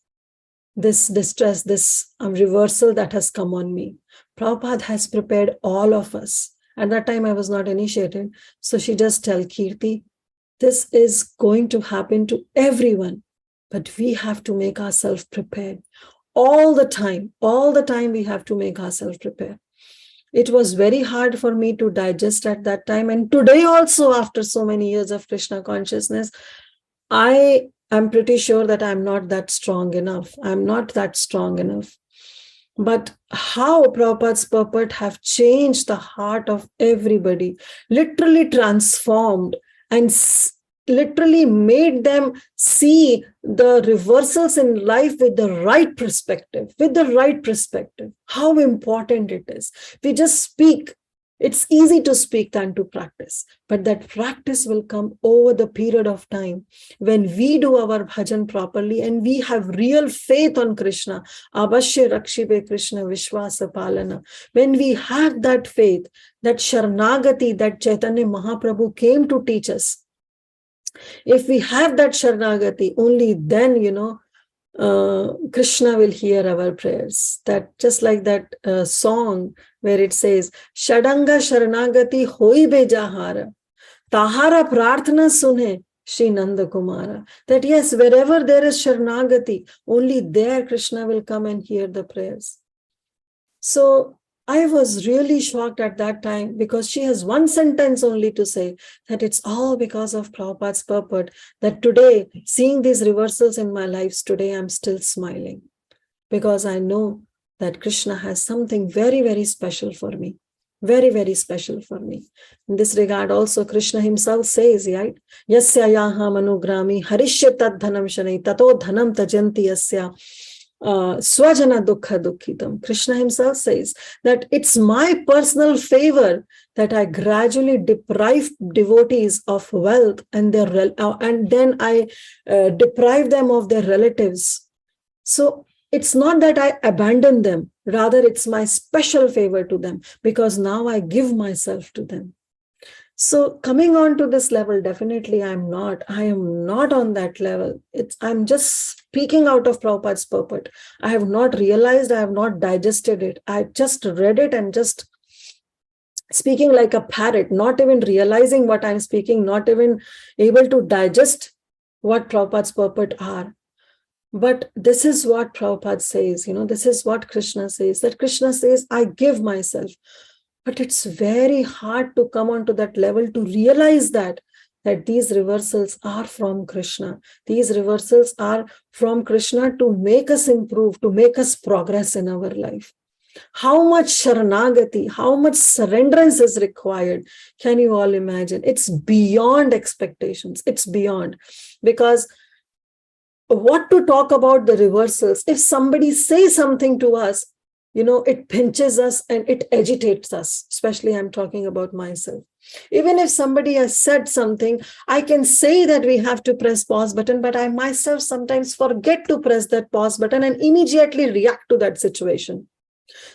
distress, this reversal that has come on me. Prabhupada has prepared all of us. At that time, I was not initiated. So she just tell Kirti, this is going to happen to everyone, but we have to make ourselves prepared. All the time we have to make ourselves prepared. It was very hard for me to digest at that time. And today also, after so many years of Krishna consciousness, I am pretty sure that I'm not that strong enough. But how Prabhupada's purport have changed the heart of everybody, literally transformed and literally made them see the reversals in life with the right perspective, how important it is. We just speak. It's easy to speak than to practice, but that practice will come over the period of time when we do our bhajan properly and we have real faith on Krishna. Avashya Rakshibe Krishna Vishwasa Palana. When we have that faith, that Sharanagati that Chaitanya Mahaprabhu came to teach us, if we have that Sharanagati, only then, Krishna will hear our prayers. That just like that song where it says, Shadanga Sharanagati hoi bejahara, tahara prarthana sunhe Shri Nanda Kumara. That yes, wherever there is Sharanagati, only there Krishna will come and hear the prayers. So I was really shocked at that time because she has one sentence only to say that it's all because of Prabhupada's purport that today, seeing these reversals in my lives today, I'm still smiling because I know that Krishna has something very, very special for me. Very, very special for me. In this regard, also Krishna himself says, right? Yasya yaha manugrami harishya tad dhanam shanai tato dhanam tajanti yasya swajana dukkha dukkhitam. Krishna himself says that it's my personal favor that I gradually deprive devotees of wealth and then I deprive them of their relatives. So it's not that I abandon them, rather it's my special favor to them because now I give myself to them. So coming on to this level, definitely I am not on that level. I'm just speaking out of Prabhupada's purport. I have not realized, I have not digested it. I just read it and just speaking like a parrot, not even realizing what I'm speaking, not even able to digest what Prabhupada's purport are. But this is what Prabhupada says, this is what Krishna says, that Krishna says, I give myself. But it's very hard to come onto that level to realize that these reversals are from Krishna. These reversals are from Krishna to make us improve, to make us progress in our life. How much sharanagati, how much surrenderance is required? Can you all imagine? It's beyond expectations. It's beyond. Because what to talk about the reversals? If somebody says something to us, it pinches us and it agitates us. Especially I'm talking about myself. Even if somebody has said something, I can say that we have to press pause button, but I myself sometimes forget to press that pause button and immediately react to that situation.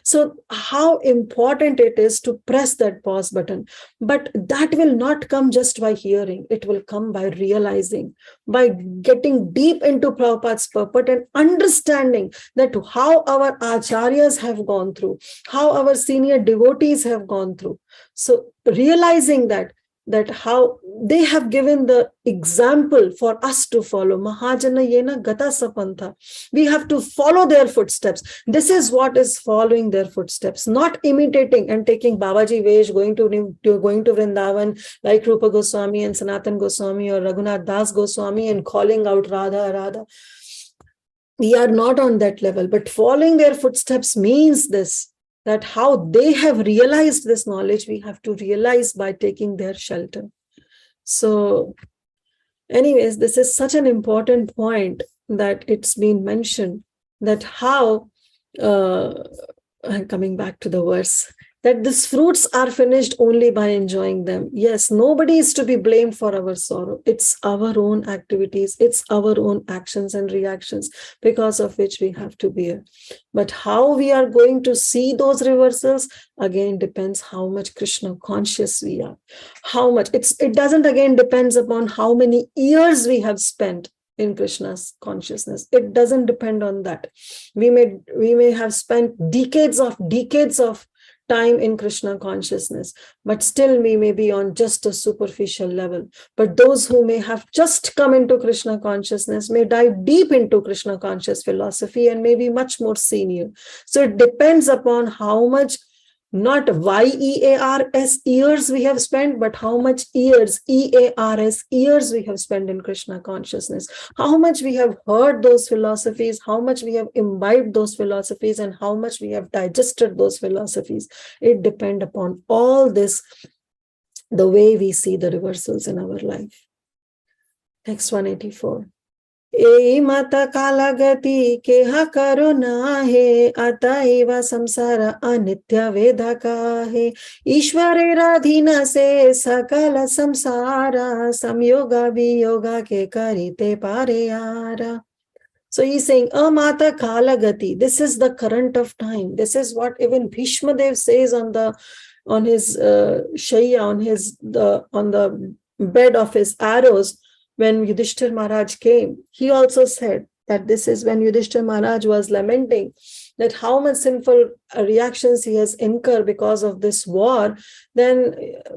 So how important it is to press that pause button. But that will not come just by hearing. It will come by realizing, by getting deep into Prabhupada's purport and understanding that how our acharyas have gone through, how our senior devotees have gone through. So realizing that how they have given the example for us to follow. Mahajana yena gata sapantha. We have to follow their footsteps. This is what is following their footsteps, not imitating and taking Babaji Vesh, going to Vrindavan like Rupa Goswami and Sanatan Goswami or Raghunath Das Goswami and calling out Radha, Radha. We are not on that level, but following their footsteps means this, that how they have realized this knowledge, we have to realize by taking their shelter. So anyways, this is such an important point that it's been mentioned, that how, I'm coming back to the verse, that these fruits are finished only by enjoying them. Yes, nobody is to be blamed for our sorrow. It's our own activities, it's our own actions and reactions because of which we have to bear. But how we are going to see those reversals, again, depends how much Krishna conscious we are. How much, it doesn't again depends upon how many years we have spent in Krishna's consciousness. It doesn't depend on that. We may have spent decades of time in Krishna consciousness, but still we may be on just a superficial level. But those who may have just come into Krishna consciousness may dive deep into Krishna conscious philosophy and may be much more senior. So it depends upon how much, not YEARS years we have spent, but how much years, EARS years we have spent in Krishna consciousness, how much we have heard those philosophies, how much we have imbibed those philosophies, and how much we have digested those philosophies. It depends upon all this, the way we see the reversals in our life. Next 184. ए माता कालागति के हा करो ना है अतएव संसार अनित्य वेदा का है ईश्वरेराधीन से सकल संसार संयोगा वियोगा के करिते पारे यारा. So he's saying, Amata Kalagati, this is the current of time. This is what even Bhishma Dev says on his shayya, on the bed of his arrows. When Yudhishthir Maharaj came, he also said that this is when Yudhishthir Maharaj was lamenting that how much sinful reactions he has incurred because of this war, then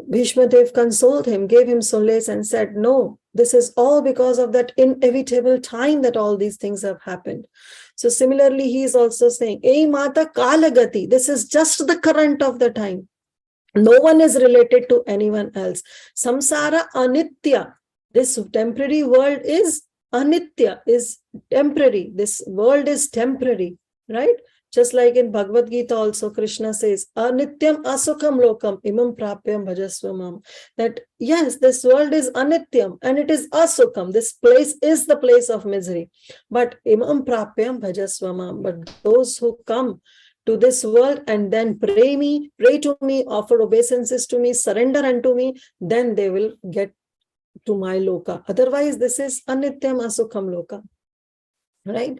Bhishma Dev consoled him, gave him solace and said, no, this is all because of that inevitable time that all these things have happened. So similarly, he is also saying, Ei Mata Kalagati, this is just the current of the time. No one is related to anyone else. Samsara anitya. This temporary world is anitya, is temporary. This world is temporary, right? Just like in Bhagavad Gita also, Krishna says, Anityam asukham lokam imam prapyam bhajasvamam. That yes, this world is anityam and it is asukham. This place is the place of misery. But imam prapyam bhajasvamam. But those who come to this world and then pray to me, offer obeisances to me, surrender unto me, then they will get to my loka. Otherwise, this is anityam asukham loka, right?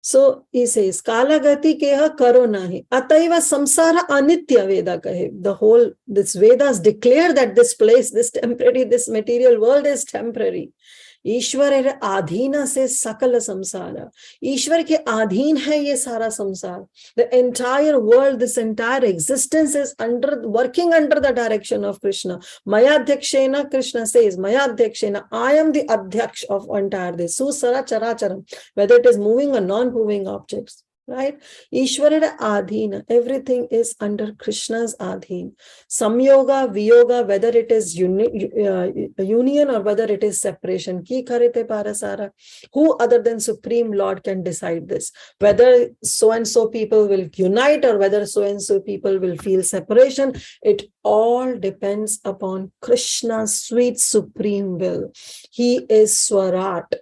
So he says, Kalagati keha karo nahi. Ataiva samsara anitya Veda kahe. This Vedas declare that this place, this temporary, this material world is temporary. ईश्वर आधीन से सकल संसार. ईश्वर के अधीन है ये सारा संसार. The entire world, this entire existence is working under the direction of Krishna. Mayadhyakshena, Krishna says, Mayadhyakshena, I am the adhyaksh of entire this. Susara characharam, whether it is moving or non-moving objects. Right? Ishwarada Adhina, everything is under Krishna's Adhin. Samyoga, Viyoga, whether it is union or whether it is separation. Ki karite parasara. Who other than Supreme Lord can decide this? Whether so and so people will unite or whether so and so people will feel separation, it all depends upon Krishna's sweet supreme will. He is Swarat.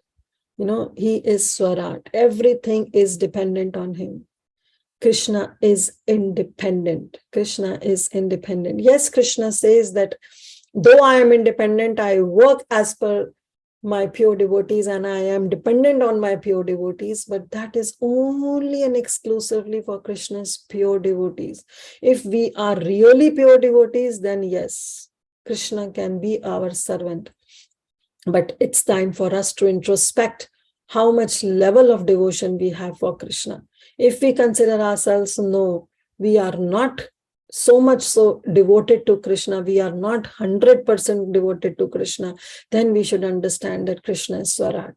He is Swarat. Everything is dependent on him. Krishna is independent. Krishna is independent. Yes, Krishna says that though I am independent, I work as per my pure devotees and I am dependent on my pure devotees, but that is only and exclusively for Krishna's pure devotees. If we are really pure devotees, then yes, Krishna can be our servant. But it's time for us to introspect how much level of devotion we have for Krishna. If we consider ourselves, no, we are not so much so devoted to Krishna, we are not 100% devoted to Krishna, then we should understand that Krishna is Swarat,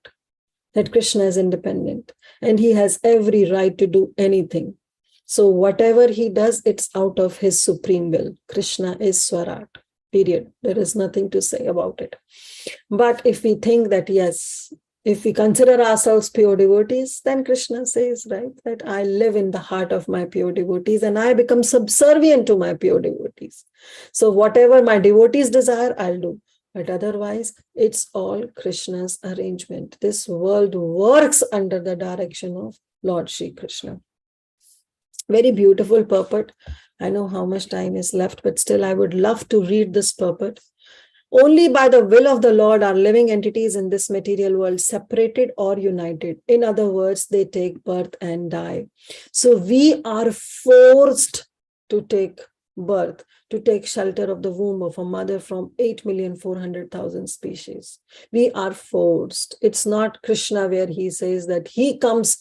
that Krishna is independent, and he has every right to do anything. So whatever he does, it's out of his supreme will. Krishna is Swarat. Period. There is nothing to say about it. But if we think that, yes, if we consider ourselves pure devotees, then Krishna says, right, that I live in the heart of my pure devotees and I become subservient to my pure devotees. So whatever my devotees desire, I'll do. But otherwise, it's all Krishna's arrangement. This world works under the direction of Lord Shri Krishna. Very beautiful purport. I know how much time is left, but still I would love to read this purport. Only by the will of the Lord are living entities in this material world separated or united. In other words, they take birth and die. So we are forced to take birth, to take shelter of the womb of a mother from 8,400,000 species. We are forced. It's not Krishna where he says that he comes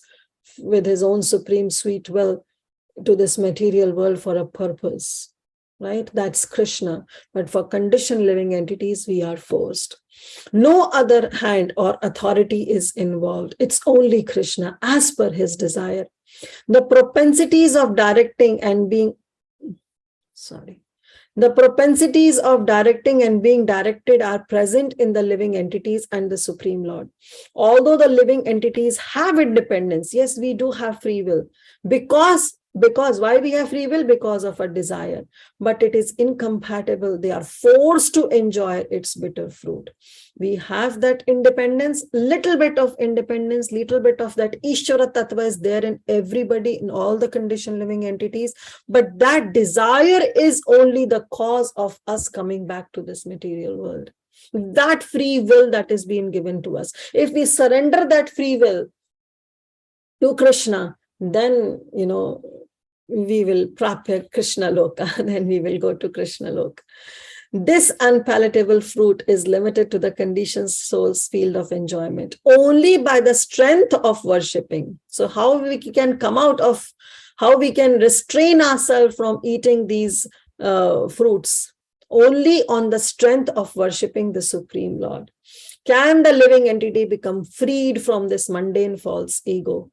with his own supreme sweet will to this material world for a purpose, right? That's Krishna. But for conditioned living entities, we are forced. No other hand or authority is involved. It's only Krishna as per his desire. The propensities of directing and being directed are present in the living entities and the Supreme Lord. Although the living entities have independence, yes, we do have free will. Because why we have free will? Because of a desire. But it is incompatible. They are forced to enjoy its bitter fruit. We have that independence, little bit of independence, little bit of that Ishvara Tattva is there in everybody, in all the conditioned living entities. But that desire is only the cause of us coming back to this material world. That free will that is being given to us. If we surrender that free will to Krishna, then, we will prapya Krishna Loka, then we will go to Krishna Loka. This unpalatable fruit is limited to the conditioned soul's field of enjoyment only by the strength of worshipping. So how we can come out of, how we can restrain ourselves from eating these fruits? Only on the strength of worshipping the Supreme Lord. Can the living entity become freed from this mundane false ego?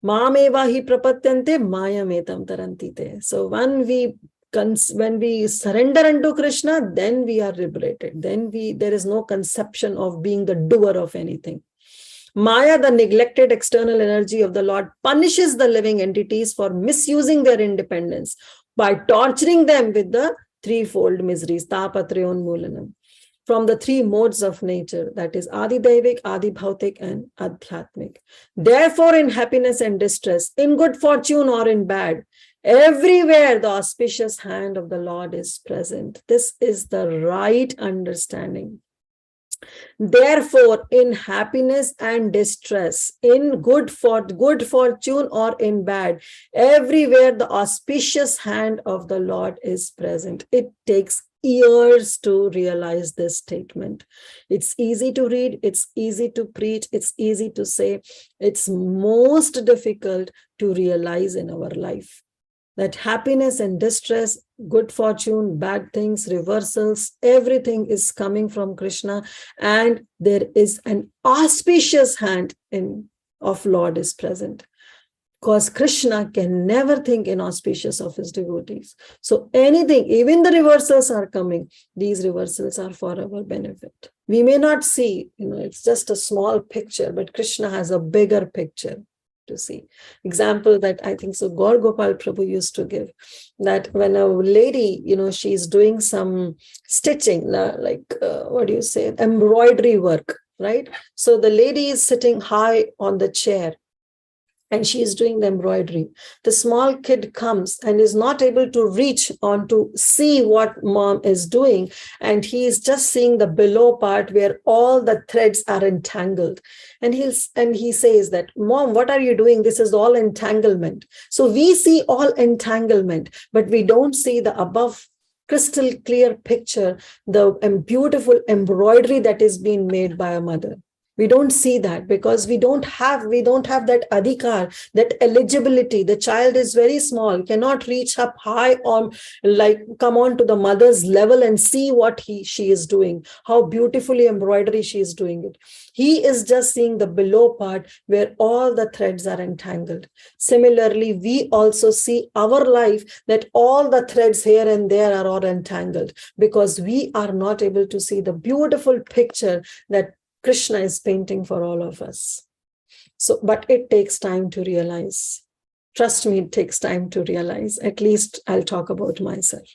Mameva hi prapatyante mayametam tarantite. So when we surrender unto Krishna, then we are liberated. Then there is no conception of being the doer of anything. Maya, the neglected external energy of the Lord, punishes the living entities for misusing their independence by torturing them with the threefold miseries, tapatrayon mulanam, from the three modes of nature, that is Adi-Daivik, Adi-Bhautik, and Adhyatmik. Therefore, in happiness and distress, in good fortune or in bad, everywhere the auspicious hand of the Lord is present. This is the right understanding. Therefore, in happiness and distress, in good fortune or in bad, everywhere the auspicious hand of the Lord is present. It takes years to realize this statement. It's easy to read, it's easy to preach, it's easy to say. It's most difficult to realize in our life. That happiness and distress, good fortune, bad things, reversals, everything is coming from Krishna, and there is an auspicious hand of Lord is present. Because Krishna can never think inauspicious of his devotees. So anything, even the reversals are coming, these reversals are for our benefit. We may not see, it's just a small picture, but Krishna has a bigger picture to see. Example that I think so Gaur Gopal Prabhu used to give, that when a lady, she's doing some stitching, embroidery work, right? So the lady is sitting high on the chair and she is doing the embroidery. The small kid comes and is not able to reach on to see what mom is doing. And he is just seeing the below part where all the threads are entangled. And he says that, Mom, what are you doing? This is all entanglement. So we see all entanglement, but we don't see the above crystal clear picture, the beautiful embroidery that is being made by a mother. We don't see that because we don't have that adhikar, that eligibility. The child is very small, cannot reach up high on, come on to the mother's level and see what she is doing, how beautifully embroidery she is doing it. He is just seeing the below part where all the threads are entangled. Similarly, we also see our life that all the threads here and there are all entangled because we are not able to see the beautiful picture that Krishna is painting for all of us. So, but it takes time to realize. Trust me, it takes time to realize. At least I'll talk about myself.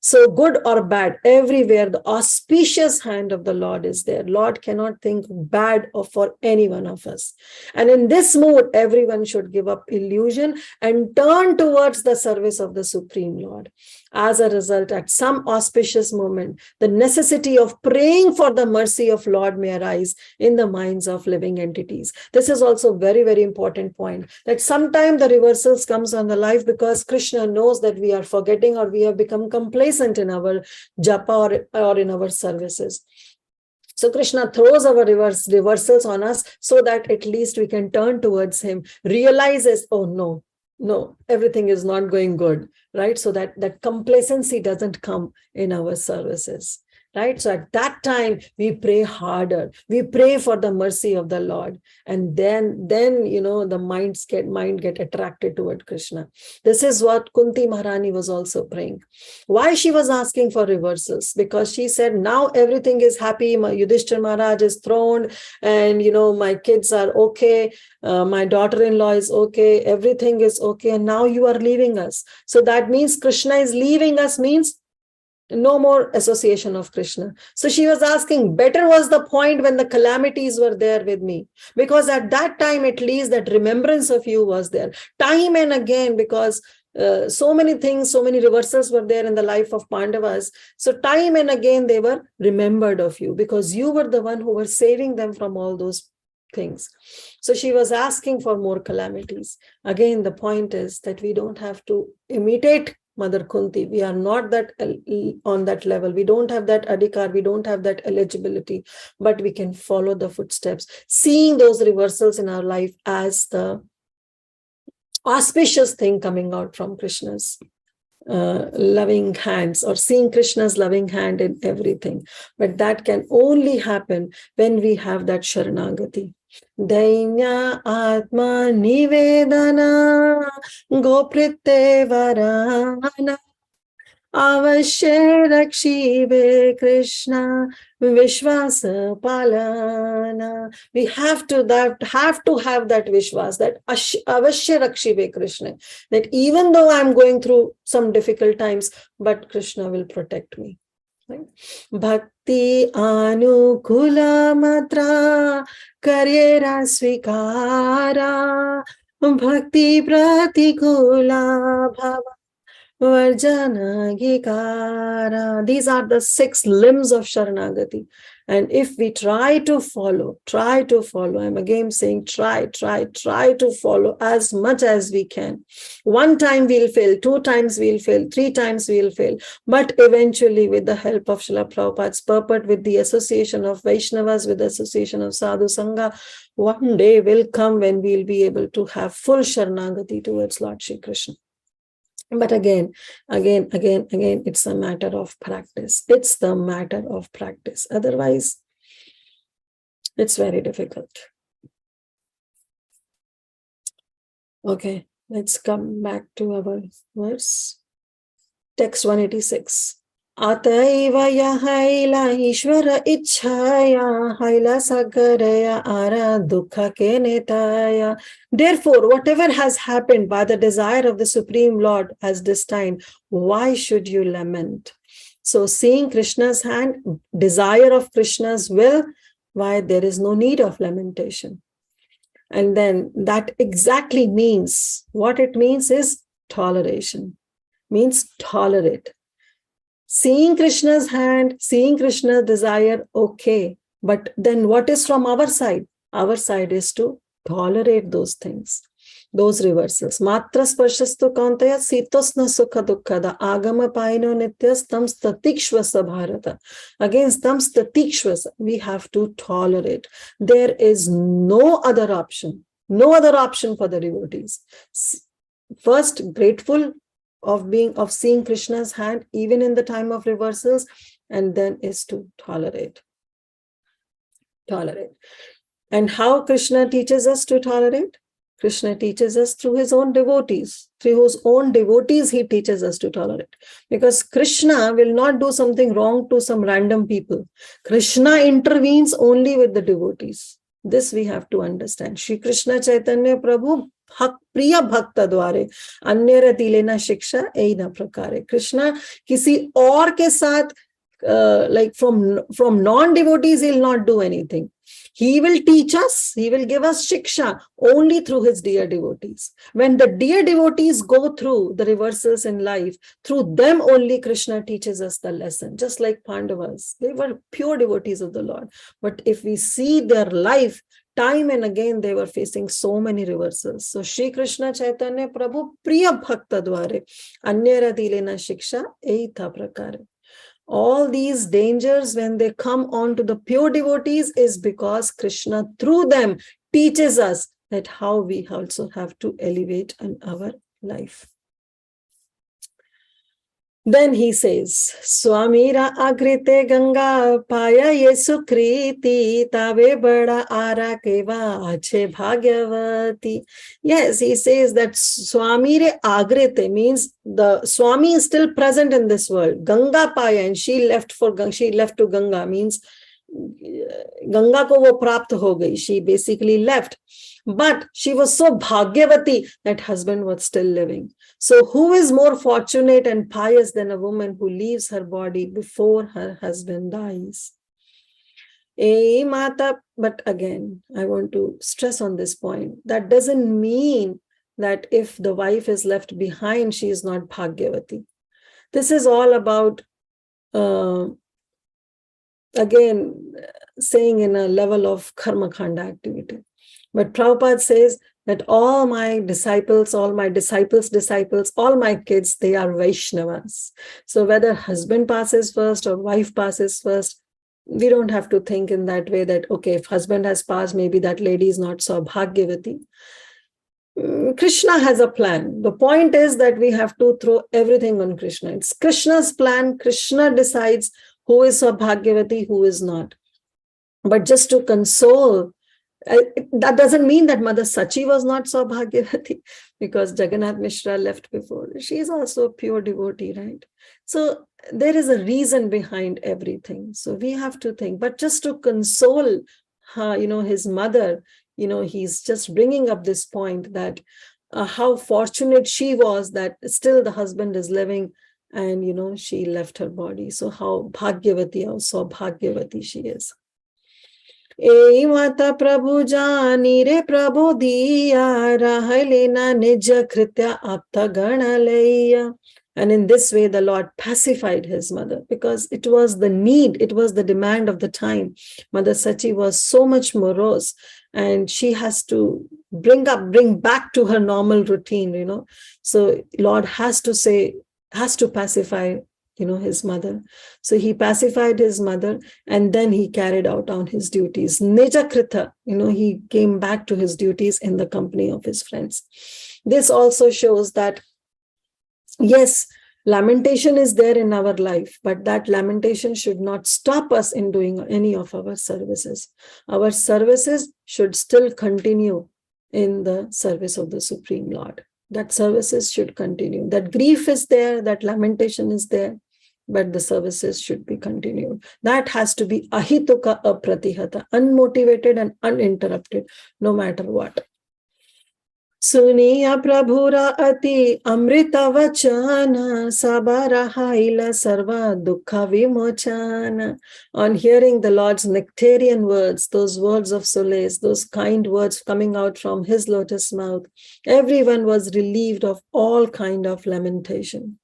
So good or bad, everywhere the auspicious hand of the Lord is there. Lord cannot think bad for any one of us. And in this mood, everyone should give up illusion and turn towards the service of the Supreme Lord. As a result, at some auspicious moment, the necessity of praying for the mercy of Lord may arise in the minds of living entities. This is also very, very important point, that sometimes the reversals comes on the life because Krishna knows that we are forgetting or we have become complacent in our japa or in our services. So Krishna throws our reversals on us so that at least we can turn towards him, realizes, oh no, everything is not going good, right? So that complacency doesn't come in our services, right? So at that time, we pray harder. We pray for the mercy of the Lord. And then the mind get attracted toward Krishna. This is what Kunti Maharani was also praying. Why she was asking for reversals? Because she said, now everything is happy. My Yudhishthira Maharaj is throned and, my kids are okay. My daughter-in-law is okay. Everything is okay. And now you are leaving us. So that means Krishna is leaving us, means no more association of Krishna. So she was asking, better was the point when the calamities were there with me, because at that time, at least that remembrance of you was there time and again, because so many things, so many reversals were there in the life of Pandavas. So time and again, they were remembered of you because you were the one who were saving them from all those things. So she was asking for more calamities. Again, the point is that we don't have to imitate Mother Kunti. We are not that on that level. We don't have that adhikar. We don't have that eligibility, but we can follow the footsteps, seeing those reversals in our life as the auspicious thing coming out from Krishna's loving hands, or seeing Krishna's loving hand in everything. But that can only happen when we have that Sharanagati. Dainya Atma Nivedana Goprite Varana Avashe Rakshive Krishna Vishwasa Palana. We have to have that Vishwas, that Avashe Rakshive Krishna, that even though I'm going through some difficult times, but Krishna will protect me. Right? Bhakti Anukula Matra Karyera Svikara Bhakti Pratikula Bhava Varjanagikara. These are the 6 limbs of Sharanagati. And if we try to follow, I'm again saying try to follow as much as we can. 1 time we'll fail, 2 times we'll fail, 3 times we'll fail. But eventually, with the help of Srila Prabhupada's purport, with the association of Vaishnavas, with the association of Sadhu Sangha, one day will come when we'll be able to have full Sharanagati towards Lord Shri Krishna. But again, it's a matter of practice. It's the matter of practice. Otherwise, it's very difficult. Okay, let's come back to our verse. Text 186. Ataiva yahaila ishvara ichhaya haila sagaraya ara dukha ke netaya. Therefore, whatever has happened by the desire of the Supreme Lord has destined, why should you lament? So seeing Krishna's hand, desire of Krishna's will, why there is no need of lamentation. And then that exactly means, what it means is toleration, means tolerate. Seeing Krishna's hand, seeing Krishna's desire, okay. But then what is from our side? Our side is to tolerate those things, those reversals. Matra sparshastu kantaya sitosna sukha dukkada agama paino nityas tam statikshvasa bharata. Again, tam statikshvasa, we have to tolerate. There is no other option for the devotees. First, grateful of seeing Krishna's hand even in the time of reversals, and then is to tolerate. And how Krishna teaches us to tolerate? Krishna teaches us through his own devotees. Through his own devotees, he teaches us to tolerate. Because Krishna will not do something wrong to some random people. Krishna intervenes only with the devotees. This we have to understand. Shri Krishna Chaitanya Prabhu प्रिय भक्त द्वारे अन्य रति लेना शिक्षा यही न प्रकार. Krishna किसी और के साथ like from non-devotees, he'll not do anything. He will teach us, he will give us shiksha only through his dear devotees. When the dear devotees go through the reversals in life, through them only Krishna teaches us the lesson. Just like Pandavas, they were pure devotees of the Lord. But if we see their life, time and again they were facing so many reversals. So Shri Krishna Chaitanya Prabhu Priya Bhakta Dware Anyara Dilena Shiksha Eita Prakare. All these dangers, when they come on to the pure devotees, is because Krishna through them teaches us that how we also have to elevate in our life. Then he says, Swamira agrite Ganga paya yesu kriti tave bada ara keva ache bhagyavati. Yes, he says that Swamire agrite means the Swami is still present in this world. Ganga paya, and she left to Ganga, means Ganga ko wo prapt ho gayi. She basically left. But she was so bhagyavati that husband was still living. So who is more fortunate and pious than a woman who leaves her body before her husband dies? But again, I want to stress on this point. That doesn't mean that if the wife is left behind, she is not bhagyavati. This is all about, again, saying in a level of karma khanda activity. But Prabhupada says that all my disciples, all my disciples' disciples, all my kids, they are Vaishnavas. So whether husband passes first or wife passes first, we don't have to think in that way that, okay, if husband has passed, maybe that lady is not so Bhagyavati. Krishna has a plan. The point is that we have to throw everything on Krishna. It's Krishna's plan. Krishna decides who is Bhagyavati, who is not. But just to console, that doesn't mean that Mother Sachi was not Bhagyavati, because Jagannath Mishra left before. She is also a pure devotee, right? So there is a reason behind everything. So we have to think, but just to console his mother, he's just bringing up this point that how fortunate she was that still the husband is living and, she left her body. So how Bhagyavati, also Bhagyavati she is. ए माता प्रभु जानी रे प्रभु दिया रहलेना निज कृत्या आपता गण लैया. And in this way, the Lord pacified his mother, because it was the need, it was the demand of the time. Mother Sachi was so much morose, and she has to bring back to her normal routine, So Lord has to pacify, his mother. So he pacified his mother, and then he carried out on his duties. Nijakrita, he came back to his duties in the company of his friends. This also shows that, yes, lamentation is there in our life, but that lamentation should not stop us in doing any of our services. Our services should still continue in the service of the Supreme Lord. That services should continue. That grief is there, that lamentation is there, but the services should be continued. That has to be ahituka apratihata, unmotivated and uninterrupted, no matter what. Suniya prabhura ati amrita vachana sabara haila sarva dukha vimochana. On hearing the Lord's nectarian words, those words of solace, those kind words coming out from his lotus mouth, everyone was relieved of all kind of lamentation.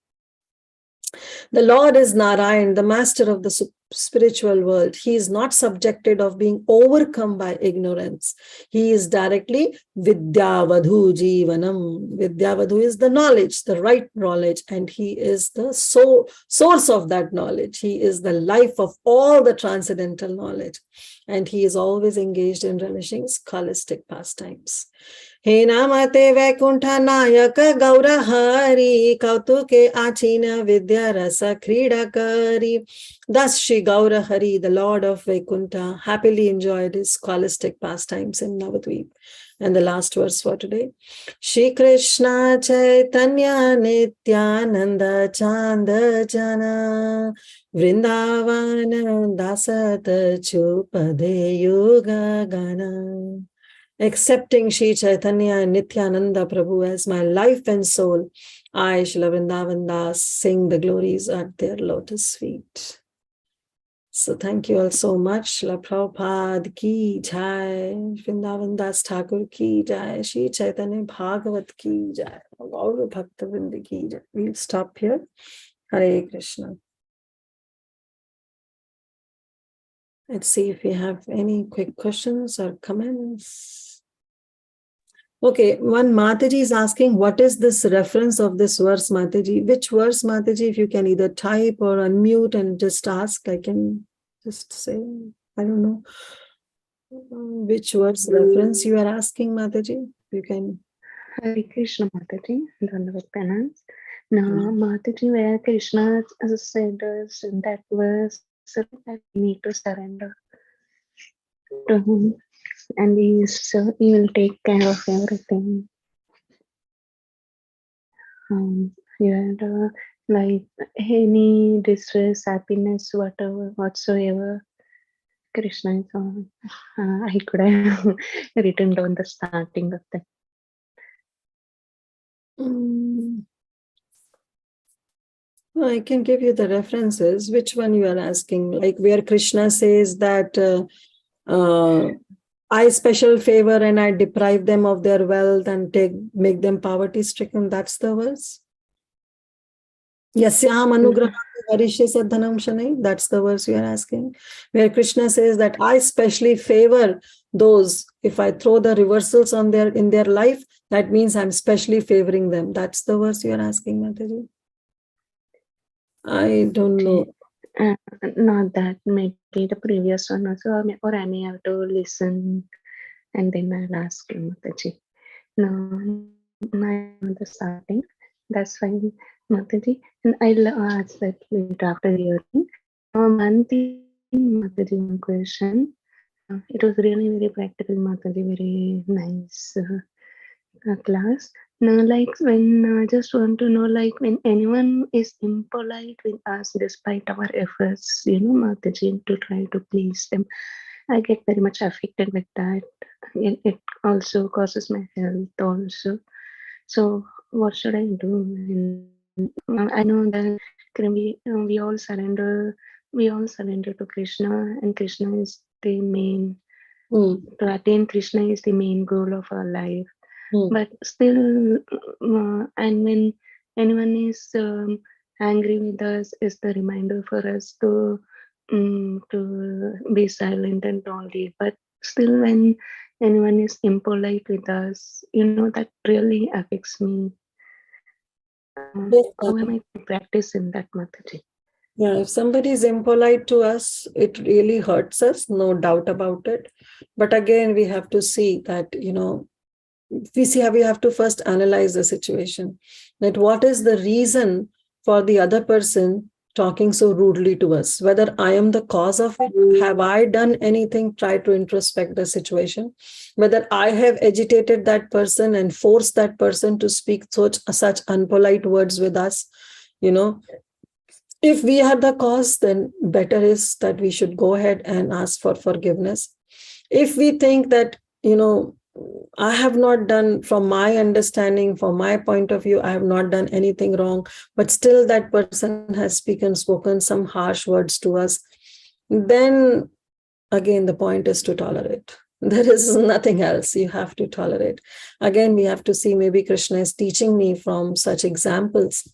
The Lord is Narayan, the master of the spiritual world. He is not subjected of being overcome by ignorance. He is directly Vidyavadhu Jivanam. Vidyavadhu is the knowledge, the right knowledge, and he is the source of that knowledge. He is the life of all the transcendental knowledge, and he is always engaged in relishing scholastic pastimes. He namate Vaikuntha Nayaka Gaura Hari Kautuke Achina Vidya Rasa Krida Kari. Thus Shri Gaura Hari, the Lord of Vaikuntha, happily enjoyed his scholastic pastimes in Navadvip. And the last verse for today. Shri Krishna Caitanya Nityananda Chanda Jana Vrindavana Dasata Chupade Yoga Gana. Accepting Shri Chaitanya and Nityananda Prabhu as my life and soul, I, Srila Vrindavan Das, sing the glories at their lotus feet. So thank you all so much. Srila Prabhupada ki jai, Vrindavan Das Thakur ki jai, Shri Chaitanya Bhagavat ki jai, Gaura Bhakta Vrinda ki jai. We'll stop here. Hare Krishna. Let's see if we have any quick questions or comments. Okay, one Mataji is asking, what is this reference of this verse, Mataji? Which verse, Mataji? If you can either type or unmute and just ask, I can just say, I don't know which verse reference you are asking, Mataji. You can. Hare Krishna, Mataji. Dandavat Pranams. Now, Mataji, where Krishna said in that verse that we need to surrender to him, and he will take care of everything. Like any distress, happiness, whatsoever, Krishna is on. I could have written down the starting of that. Well, I can give you the references. Which one you are asking? Like where Krishna says that I special favor and I deprive them of their wealth and make them poverty stricken. That's the verse. Yasyam anugraham harishe sadhanam shanai. That's the verse you are asking. Where Krishna says that I specially favor those, if I throw the reversals on in their life, that means I'm specially favoring them. That's the verse you're asking, Mataji? I don't know. Not that, maybe the previous one also, or I may have to listen and then I'll ask him, Mataji. No, I know the starting. That's fine, Mataji. And I'll ask that later after hearing. One thing, Mataji, one question. It was really very practical, Mataji, very nice class. Now, like when I just want to know, like when anyone is impolite with us despite our efforts, Mataji, to try to please them, I get very much affected with that. It also causes my health also. So what should I do? I know that we all surrender to Krishna, and Krishna is the main. To attain Krishna is the main goal of our life. But still, and when anyone is angry with us, is the reminder for us to be silent and all that. But still, when anyone is impolite with us, that really affects me. How am I to practice in that, Mataji? Yeah, if somebody is impolite to us, it really hurts us, no doubt about it. But again, we have to see that, we have to first analyze the situation. That what is the reason for the other person talking so rudely to us? Whether I am the cause of it, have I done anything, try to introspect the situation? Whether I have agitated that person and forced that person to speak such unpolite words with us, if we are the cause, then better is that we should go ahead and ask for forgiveness. If we think that, I have not done, from my understanding, from my point of view, I have not done anything wrong, but still that person has spoken some harsh words to us, then again, the point is to tolerate. There is nothing else. You have to tolerate. Again, we have to see, maybe Krishna is teaching me from such examples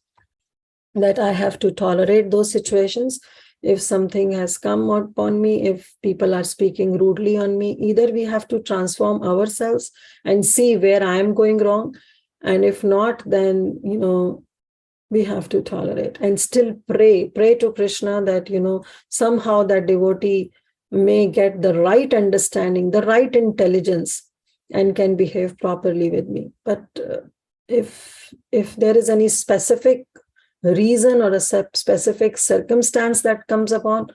that I have to tolerate those situations. If something has come upon me, if people are speaking rudely on me, either we have to transform ourselves and see where I am going wrong. And if not, then, we have to tolerate and still pray to Krishna that, somehow that devotee may get the right understanding, the right intelligence, and can behave properly with me. But if there is any specific reason or a specific circumstance that comes upon,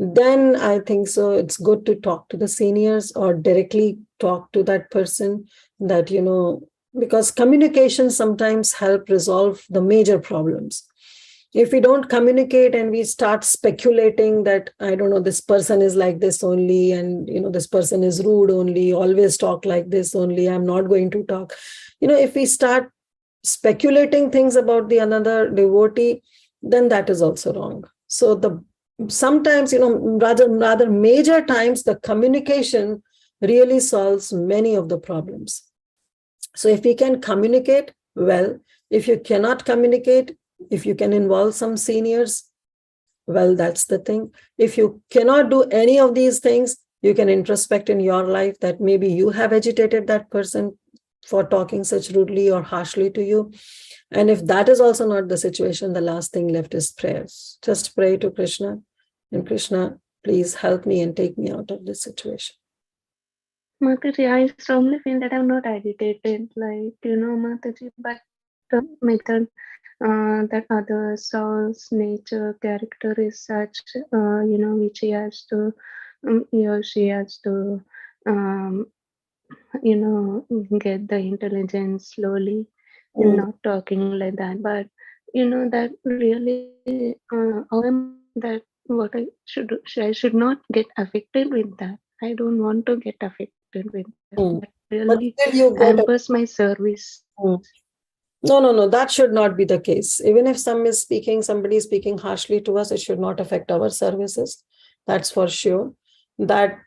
then I think so it's good to talk to the seniors or directly talk to that person, that, because communication sometimes help resolve the major problems. If we don't communicate and we start speculating that, I don't know, this person is like this only, and, this person is rude only, always talk like this only, I'm not going to talk. If we start speculating things about the another devotee, then that is also wrong. So sometimes, rather major times, the communication really solves many of the problems. So if we can communicate well, if you cannot communicate, if you can involve some seniors, well, that's the thing. If you cannot do any of these things, you can introspect in your life that maybe you have agitated that person for talking such rudely or harshly to you. And if that is also not the situation, the last thing left is prayers. Just pray to Krishna, and Krishna, please help me and take me out of this situation. Mataji, I strongly feel that I'm not agitated, Mataji, but that other soul's nature, character is such, which he has to, he or she has to, get the intelligence slowly and not talking like that. But, that really, that what I should not get affected with that. I don't want to get affected with that. That really hampers my service. No, that should not be the case. Even if somebody is speaking harshly to us, it should not affect our services. That's for sure. That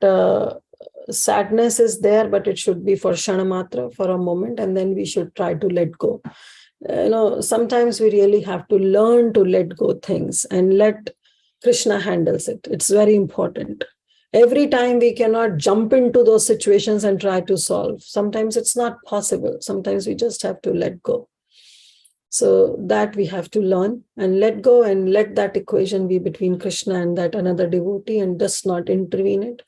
sadness is there, but it should be for Kshanamatra, for a moment, and then we should try to let go. Sometimes we really have to learn to let go things and let Krishna handles it. It's very important. Every time we cannot jump into those situations and try to solve. Sometimes it's not possible. Sometimes we just have to let go. So that we have to learn and let go, and let that equation be between Krishna and that another devotee, and just not intervene it.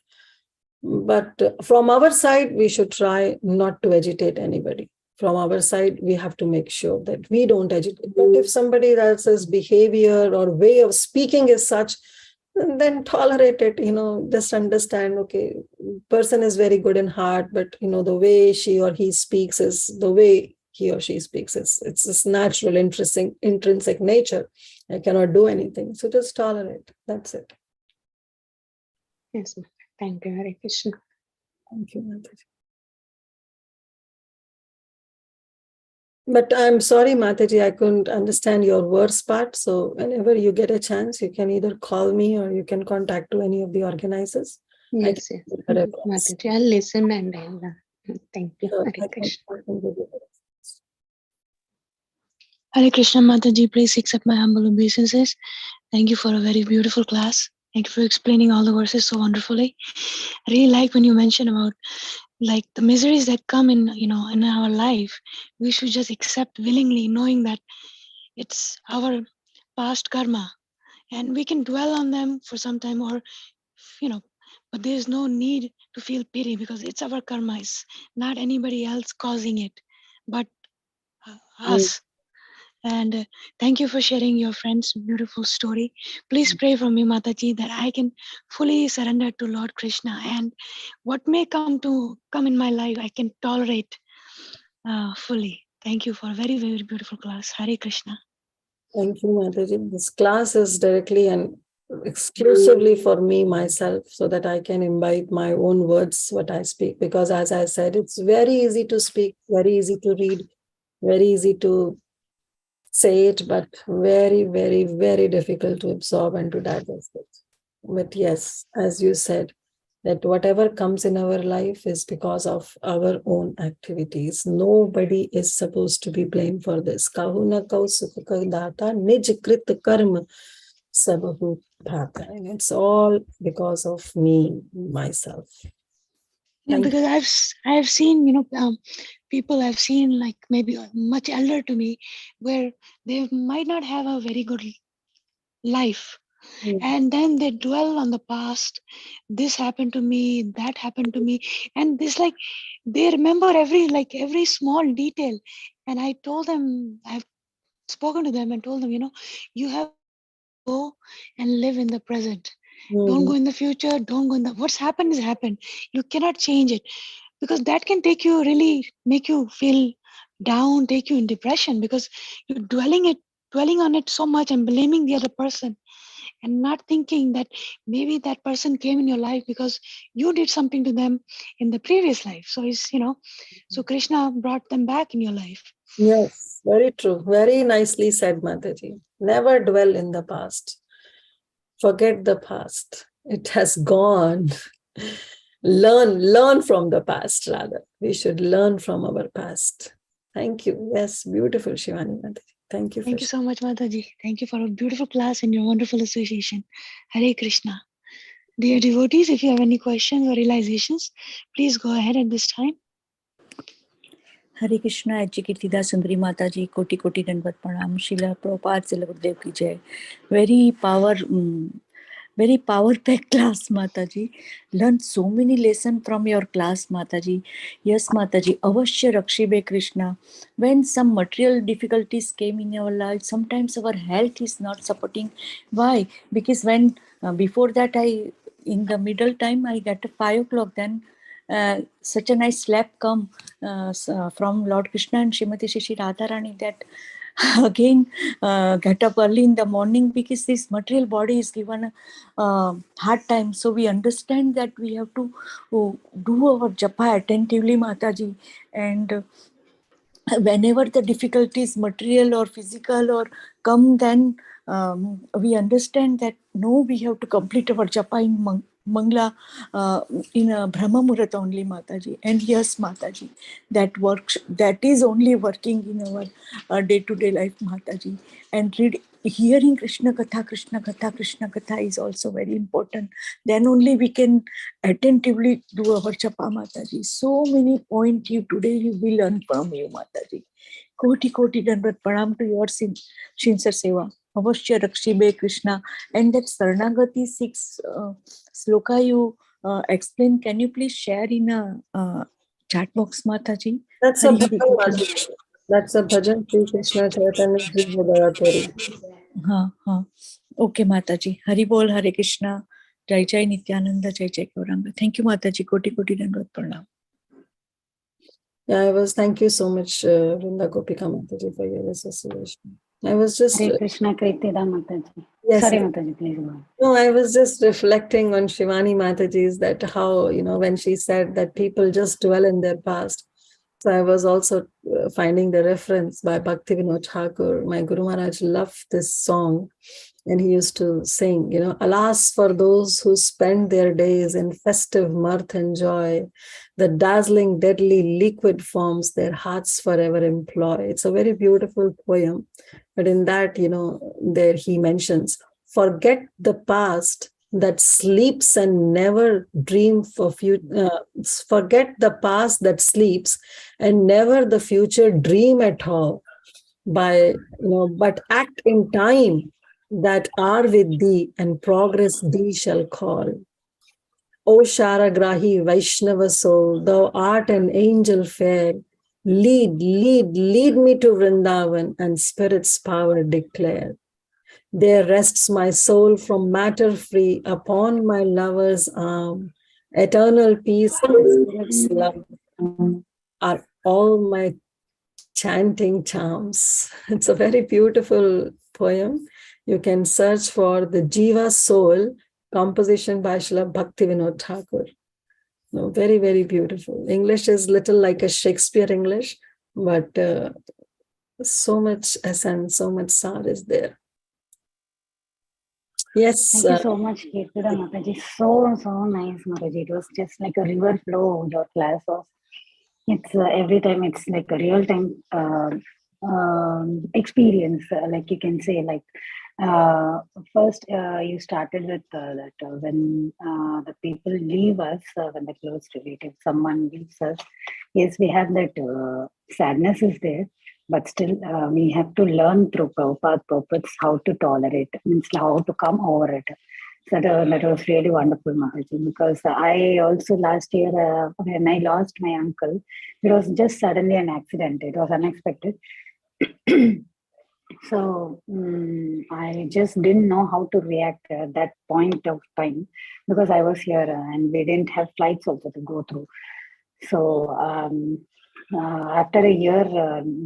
But from our side, we should try not to agitate anybody. From our side, we have to make sure that we don't agitate. But if somebody else's behavior or way of speaking is such, then tolerate it, just understand, okay, person is very good in heart, but the way she or he speaks is the way he or she speaks. It's this natural, intrinsic nature. I cannot do anything. So just tolerate. That's it. Yes, Mataji. Thank you, Hare Krishna. Thank you, Mataji. But I'm sorry, Mataji, I couldn't understand your words part. So whenever you get a chance, you can either call me or you can contact to any of the organizers. Yes. Mataji, I'll listen and I'll thank you, Hare Krishna. Hare Krishna, Mataji, please accept my humble obeisances. Thank you for a very beautiful class. Thank you for explaining all the verses so wonderfully. I really like when you mention about like the miseries that come in our life. We should just accept willingly, knowing that it's our past karma, and we can dwell on them for some time, or but there's no need to feel pity, because it's our karma. It's not anybody else causing it, but us. And thank you for sharing your friend's beautiful story. Please pray for me, Mataji, that I can fully surrender to Lord Krishna, and what may come in my life, I can tolerate fully. Thank you for a very, very beautiful class. Hare Krishna. Thank you, Mataji. This class is directly and exclusively for me, myself, so that I can imbibe my own words, what I speak. Because as I said, it's very easy to speak, very easy to read, very easy to say it, but very, very, very difficult to absorb and to digest it. But yes, as you said, that whatever comes in our life is because of our own activities. Nobody is supposed to be blamed for this. Kahu na kau sukh ka data, nij krit karma sabahu bhata. And it's all because of me, myself. Yeah, because I've seen, people I've seen like maybe much elder to me, where they might not have a very good life. And then they dwell on the past. This happened to me, that happened to me. And this like, they remember every small detail. And I told them, I've spoken to them and told them, you have to go and live in the present. Don't go in the future. Don't go in the, what's happened is happened. You cannot change it, because that can make you feel down, take you in depression, because you're dwelling on it so much and blaming the other person, and not thinking that maybe that person came in your life because you did something to them in the previous life. So it's, so Krishna brought them back in your life. Yes, very true. Very nicely said, Mataji. Never dwell in the past. Forget the past. It has gone. Learn from the past, rather. We should learn from our past. Thank you. Yes, beautiful, Shivani Mataji. Thank you. Thank you so much, Mataji. Thank you for a beautiful class and your wonderful association. Hare Krishna. Dear devotees, if you have any questions or realizations, please go ahead at this time. हरे कृष्णा जी कीर्तिदा सुंदरी माता जी कोटि कोटि दंडवत प्रणाम शीला प्रभुपाद श्रील गुरुदेव की जय very power packed class Mataji. Learned so many lessons from your class Mataji. Yes Mataji, avashya rakshibe Krishna. When some material difficulties came in our life, sometimes our health is not supporting. Why? Because when before that in the middle time I got 5 o'clock, then such a nice slap come from Lord Krishna and Srimati Shri Radharani that again get up early in the morning, because this material body is given a hard time. So we understand that we have to do our japa attentively Mataji, and whenever the difficulties material or physical or come, then we understand that no, we have to complete our japa in Mangla in a Brahma Muhurat only, Mataji. And yes, Mataji, that works, that is only working in our day-to-day life, Mataji. And hearing Krishna Katha is also very important. Then only we can attentively do our japa, Mataji. So many points today you will learn from you, Mataji. Koti Dandavat Pranam to your sincere seva. Avashya Rakshibe Krishna. And that Saranagati 6 sloka you explain, can you please share in a chat box, Mataji? That's a bhajan, Mataji. That's a bhajan, Sri Krishna Chaitanya Sri Bhagavata. Okay, Mataji. Hari Bol, Hare Krishna. Jai Jai Nityananda, Jai Jai Gauranga. Thank you, Mataji. Koti Dandavat Pranam. Yeah, thank you so much, Vrinda Gopika Mataji, for your association. I was just... Hare Krishna, Kirtida Mataji. Yes, sorry, Mataji, please go on. No, I was just reflecting on Shivani Mataji's, that how, when she said that people just dwell in their past. So I was also finding the reference by Bhaktivinoda Thakur. My Guru Maharaj loved this song. And he used to sing, alas for those who spend their days in festive mirth and joy, the dazzling, deadly liquid forms their hearts forever employ. It's a very beautiful poem. But in that, there he mentions, forget the past that sleeps and never dream for future. Forget the past that sleeps and never the future dream at all. But act in time that are with thee and progress thee shall call. O Sharagrahi Vaishnava soul, thou art an angel fair. Lead me to Vrindavan and spirit's power declare. There rests my soul from matter free upon my lover's arm. Eternal peace and spirit's love are all my chanting charms. It's a very beautiful poem. You can search for the Jiva Soul, composition by Srila Bhaktivinoda Thakur. Very, very beautiful. English is little like a Shakespeare English, but so much essence, so much sar is there. Yes. Thank you so much, Kirtida Mataji. So nice, Mataji. It was just like a river flow. Your class was. It's every time it's like a real time experience. Like you can say, like first you started with that when the people leave us, when the close relative, someone leaves us. Yes, we have that sadness is there. But still, we have to learn through Prabhupada's how to tolerate, means how to come over it. So that was really wonderful, Mataji, because I also last year, when I lost my uncle, it was just suddenly an accident. It was unexpected. So I just didn't know how to react at that point of time, because I was here and we didn't have flights also to go through. So after a year,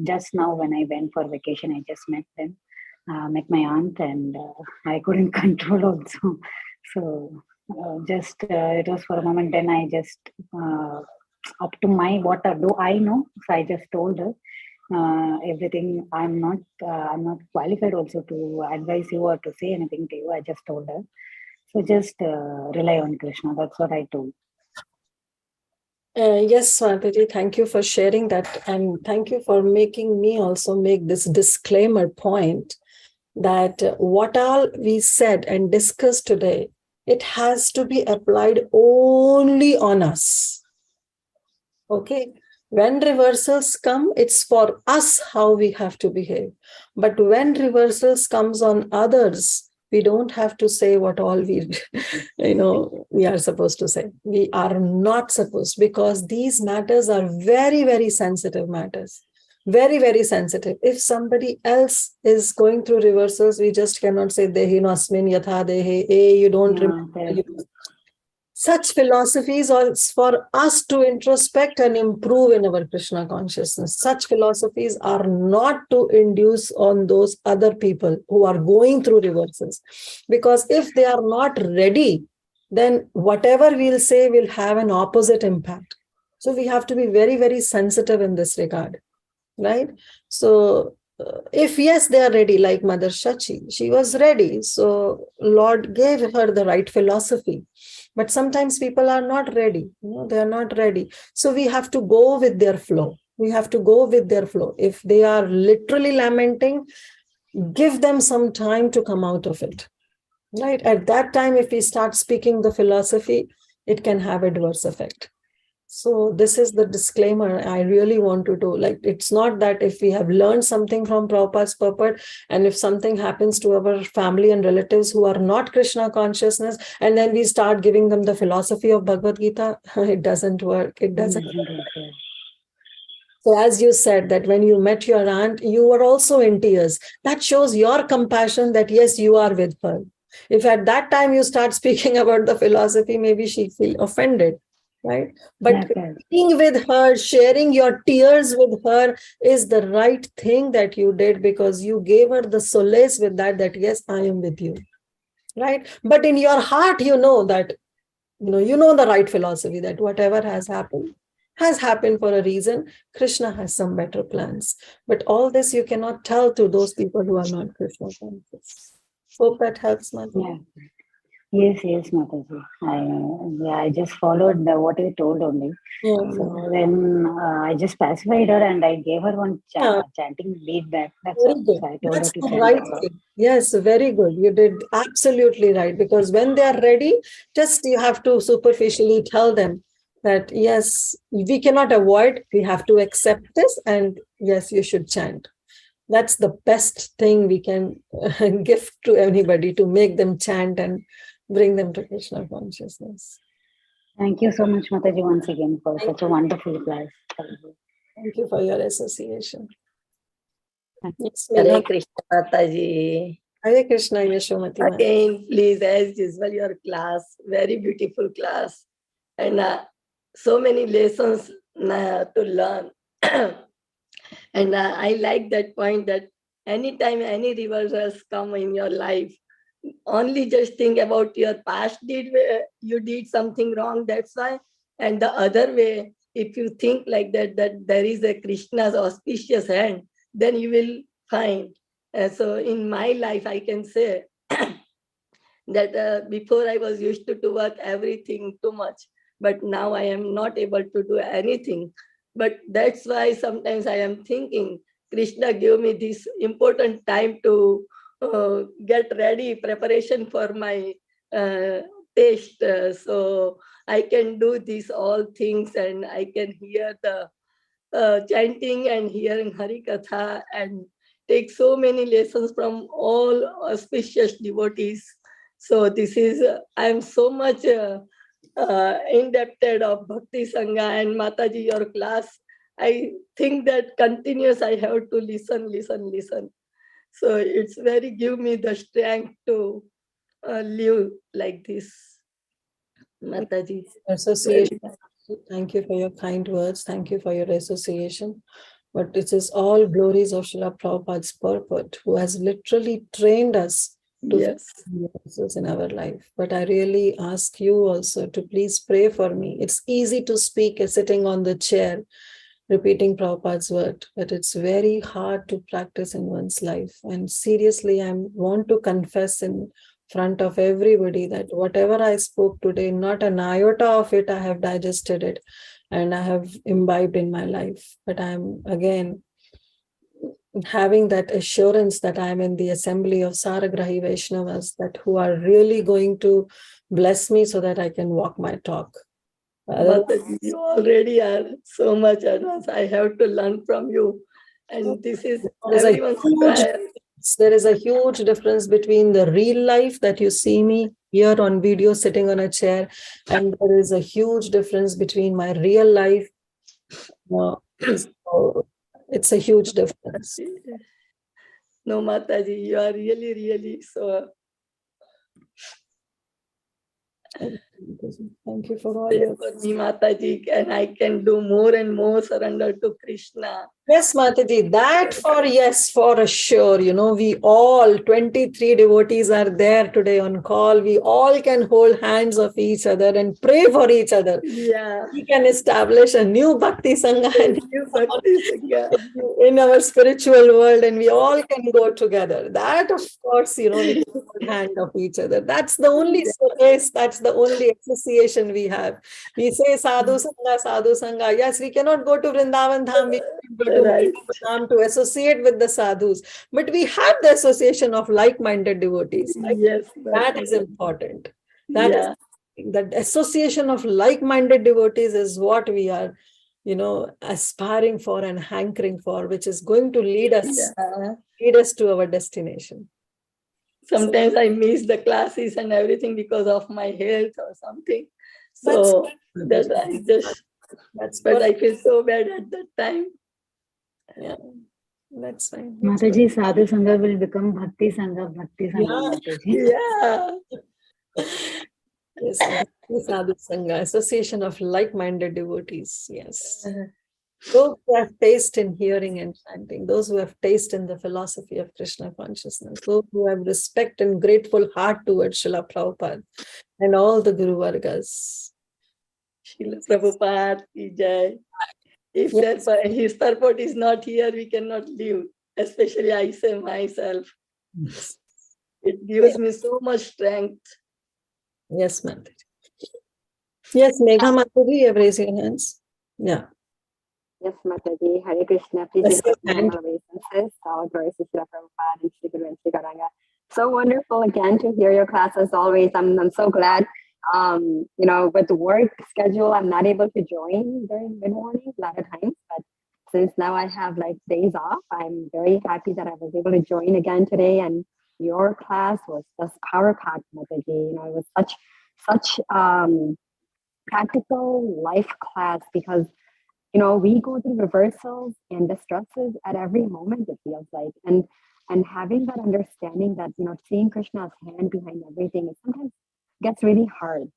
just now when I went for vacation, I just met them, met my aunt, and I couldn't control also. So it was for a moment. Then I just up to my what do I know. So I just told her everything. I'm not qualified also to advise you or to say anything to you. I just told her. So just rely on Krishna. That's what I told. Yes, Swamiji, thank you for sharing that, and thank you for making me also make this disclaimer point that what all we said and discussed today, it has to be applied only on us. Okay? When reversals come, it's for us how we have to behave. But when reversals comes on others, we don't have to say what all we are supposed to say. We are not supposed, because these matters are very, very sensitive matters. Very, very sensitive. If somebody else is going through reversals, we just cannot say, Dehi nasmin yatha dehe, you don't remember. Such philosophies are for us to introspect and improve in our Krishna consciousness. Such philosophies are not to induce on those other people who are going through reversals. Because if they are not ready, then whatever we'll say will have an opposite impact. So we have to be very, very sensitive in this regard. Right? So if yes, they are ready, like Mother Shachi, she was ready. So Lord gave her the right philosophy. But sometimes people are not ready. They are not ready. So we have to go with their flow. We have to go with their flow. If they are literally lamenting, give them some time to come out of it. Right? At that time, if we start speaking the philosophy, it can have adverse effect. So this is the disclaimer I really want to do. Like, it's not that if we have learned something from Prabhupada's purport, and if something happens to our family and relatives who are not Krishna consciousness, and then we start giving them the philosophy of Bhagavad Gita, it doesn't work. It doesn't work. So as you said that when you met your aunt, you were also in tears. That shows your compassion that yes, you are with her. If at that time you start speaking about the philosophy, maybe she feel offended, right? But being with her, sharing your tears with her is the right thing that you did, because you gave her the solace with that yes, I am with you, right? But in your heart, you know that, you know the right philosophy, that whatever has happened for a reason. Krishna has some better plans. But all this you cannot tell to those people who are not Krishna conscious. Hope that helps, Mataji. Yeah. Yes, Mataji. I just followed what you told only. So then I just pacified her and I gave her one chanting bead back. That's Very all. good. So I told That's her to the chant. right thing. Yes, very good. You did absolutely right. Because when they are ready, just you have to superficially tell them that, yes, we cannot avoid, we have to accept this, and yes, you should chant. That's the best thing we can gift to anybody, to make them chant and bring them to Krishna consciousness. Thank you so much, Mataji, once again for such a wonderful class. Thank you for your association. Yes, Hare Krishna, Mataji. Hare Krishna, Yashomati. Again, please, as usual, your class, very beautiful class. And so many lessons to learn. And I like that point that anytime any reversals come in your life, only just think about your past deed where you did something wrong, that's why. And the other way, if you think like that there is a Krishna's auspicious hand, then you will find. So in my life, I can say that before I was used to work everything too much, but now I am not able to do anything. But that's why sometimes I am thinking, Krishna gave me this important time to get ready, preparation for my taste. So I can do these all things, and I can hear the chanting and hearing Hari Katha and take so many lessons from all auspicious devotees. So this is, I'm so much indebted of Bhakti Sangha and Mataji, your class. I think that continuous I have to listen. So it's very give me the strength to live like this. Mataji. Association. Thank you for your kind words. Thank you for your association. But it is all glories of Srila Prabhupada's purport, who has literally trained us to yes. in our life. But I really ask you also to please pray for me. It's easy to speak sitting on the chair, repeating Prabhupada's word, but it's very hard to practice in one's life. And seriously, I want to confess in front of everybody that whatever I spoke today, not an iota of it I have digested it and I have imbibed in my life. But I'm again having that assurance that I'm in the assembly of Saragrahi Vaishnavas, that who are really going to bless me so that I can walk my talk. Mataji, you already are so much advanced. I have to learn from you. And this is everyone's prayer. There is a huge difference between the real life that you see me here on video sitting on a chair, and there is a huge difference between my real life. So it's a huge difference. No, Mataji, you are really so. Thank you for all Pray your. for me, Mataji, and I can do more and more surrender to Krishna. Yes, Mataji, that for sure. We all 23 devotees are there today on call. We all can hold hands of each other and pray for each other. Yeah. We can establish a new Bhakti Sangha New Bhakti Sangha. in our spiritual world, and we all can go together. That, of course, we can hold hand of each other. That's the only space, that's the only association we have. We say sadhu sangha, sadhu sangha. Yes, we cannot go to Vrindavan Dham, we cannot go to Right. Dham to associate with the sadhus, but we have the association of like-minded devotees. Yes, That is Mataji. important. That is Yeah. that association of like-minded devotees is what we are, aspiring for and hankering for, which is going to lead us to our destination. Sometimes I miss the classes and everything because of my health or something. So that I just, but I feel so bad at that time. Yeah, that's fine. Mataji, Sadhu Sangha will become Bhakti Sangha, Mataji. Yeah. Yes, Sadhu Sangha, association of like-minded devotees. Yes. Those who have taste in hearing and chanting, those who have taste in the philosophy of Krishna consciousness, those who have respect and grateful heart towards Srila Prabhupada and all the Guru Vargas. Srila Prabhupada ki jai. If his purport is not here, we cannot live. Especially I say myself. It gives me so much strength. Yes, Mataji. Yes, Megha Mataji, you have raised your hands. Yeah. Yes, Mataji. Hare Krishna. Please Yes, accept my humble obeisances. All glories to Srila Prabhupada and Sri Guru and Sri Gauranga. So wonderful again to hear your class as always. I'm so glad. With the work schedule, I'm not able to join during mid morning a lot of times, but since now I have like days off, I'm very happy that I was able to join again today. And your class was just power packed, Mataji. It was such practical life class because we go through reversals and distresses at every moment, it feels like. And having that understanding that, seeing Krishna's hand behind everything, it sometimes gets really hard.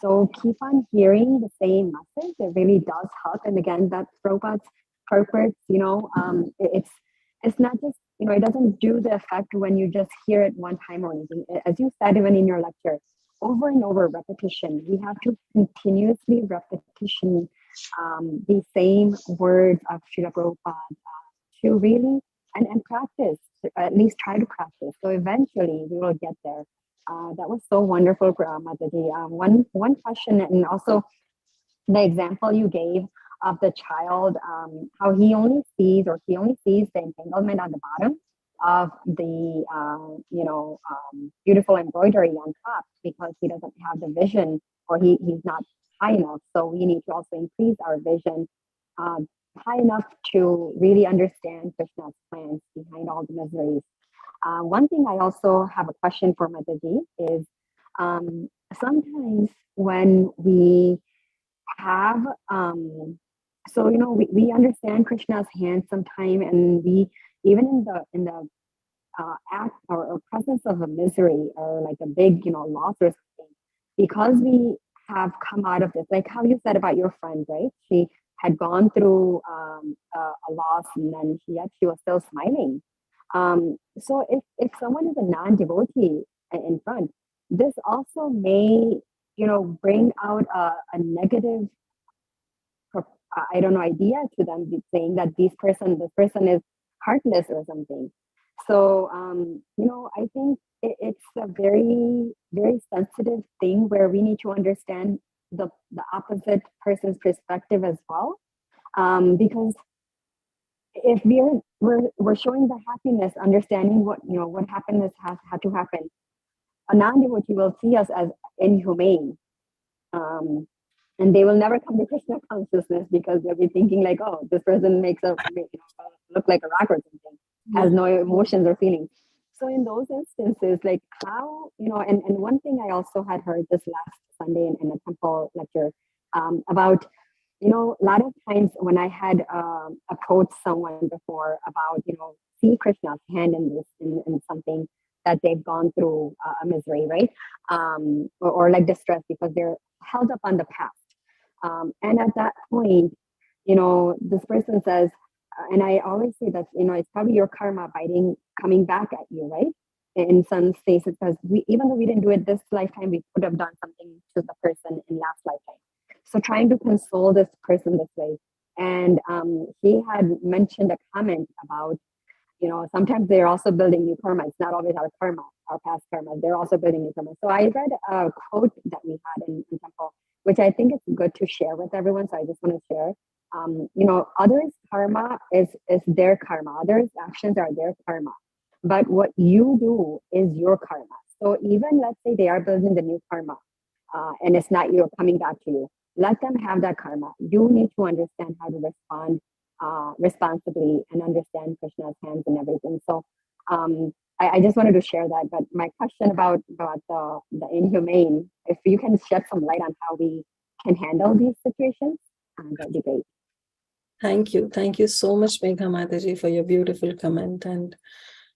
So keep on hearing the same message. It really does help. And again, that's Prabhupada's purpose, it's not just, it doesn't do the effect when you just hear it one time or anything. As you said, even in your lecture, over and over repetition. We have to continuously repetition the same words of Srila Prabhupada to really and practice, at least try to practice. So eventually we will get there. That was so wonderful, Mataji. One question, and also the example you gave of the child, how he only sees the entanglement on the bottom of the beautiful embroidery on top because he doesn't have the vision or he's not high enough. So we need to also increase our vision high enough to really understand Krishna's plans behind all the miseries. One thing I also have a question for Mataji is sometimes when we have we understand Krishna's hand sometime, and we even in the act or presence of a misery or like a big loss or something, because we have come out of this, like how you said about your friend, right? She had gone through a loss, and then yet she was still smiling. So if someone is a non-devotee in front, this also may bring out a negative idea to them, saying that this person is heartless or something. So I think it's a very, very sensitive thing where we need to understand the opposite person's perspective as well, because if we're showing the happiness, understanding what happiness has had to happen, a non-devotee will see us as inhumane. And they will never come to Krishna consciousness because they'll be thinking like, oh, this person makes look like a rock or something, has no emotions or feelings. So in those instances, like how, and one thing I also had heard this last Sunday in a temple lecture about, a lot of times when I had approached someone before about, see Krishna's hand in this, in something, that they've gone through a misery, right? Or like distress because they're held up on the past. And at that point, this person says, and I always say that, it's probably your karma coming back at you, right? In some cases, because even though we didn't do it this lifetime, we could have done something to the person in last lifetime. So trying to console this person this way. And he had mentioned a comment about, sometimes they're also building new karma. It's not always our karma, our past karma. They're also building new karma. So I read a quote that we had in Temple, which I think is good to share with everyone. So I just want to share. Others' karma is their karma. Others' actions are their karma. But what you do is your karma. So even let's say they are building the new karma, and it's not you coming back to you. Let them have that karma. You need to understand how to respond responsibly and understand Krishna's hands and everything. So I just wanted to share that. But my question about the inhumane, if you can shed some light on how we can handle these situations, that'd be great. Thank you. Thank you so much, Megha Mataji, for your beautiful comment and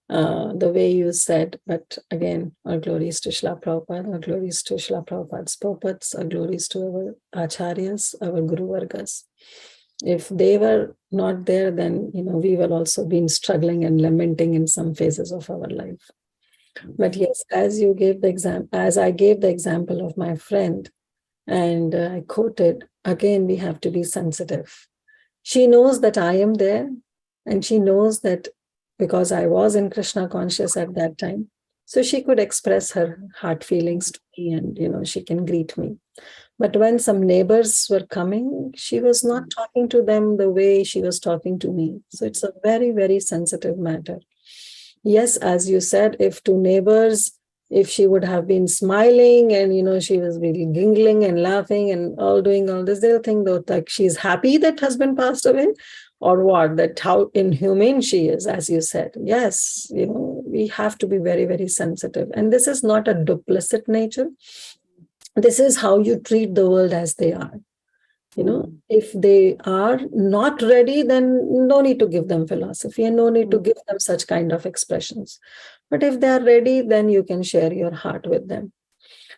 the way you said. But again, our glories to Srila Prabhupada, our glories to Srila Prabhupada's purports, our glories to our acharyas, our Guru Vargas. If they were not there, then we will also be struggling and lamenting in some phases of our life. But yes, as I gave the example of my friend, and I quoted, again, we have to be sensitive. She knows that I am there, and she knows that because I was in Krishna conscious at that time, so she could express her heart feelings to me, and she can greet me. But when some neighbors were coming, she was not talking to them the way she was talking to me. So it's a very, very sensitive matter. Yes, as you said, if two neighbors, if she would have been smiling and, she was really giggling and laughing and doing all this, they'll think that like she's happy that husband passed away or what, that how inhumane she is, as you said. Yes, we have to be very, very sensitive. And this is not a duplicit nature. This is how you treat the world as they are. If they are not ready, then no need to give them philosophy and no need to give them such kind of expressions. But if they are ready, then you can share your heart with them.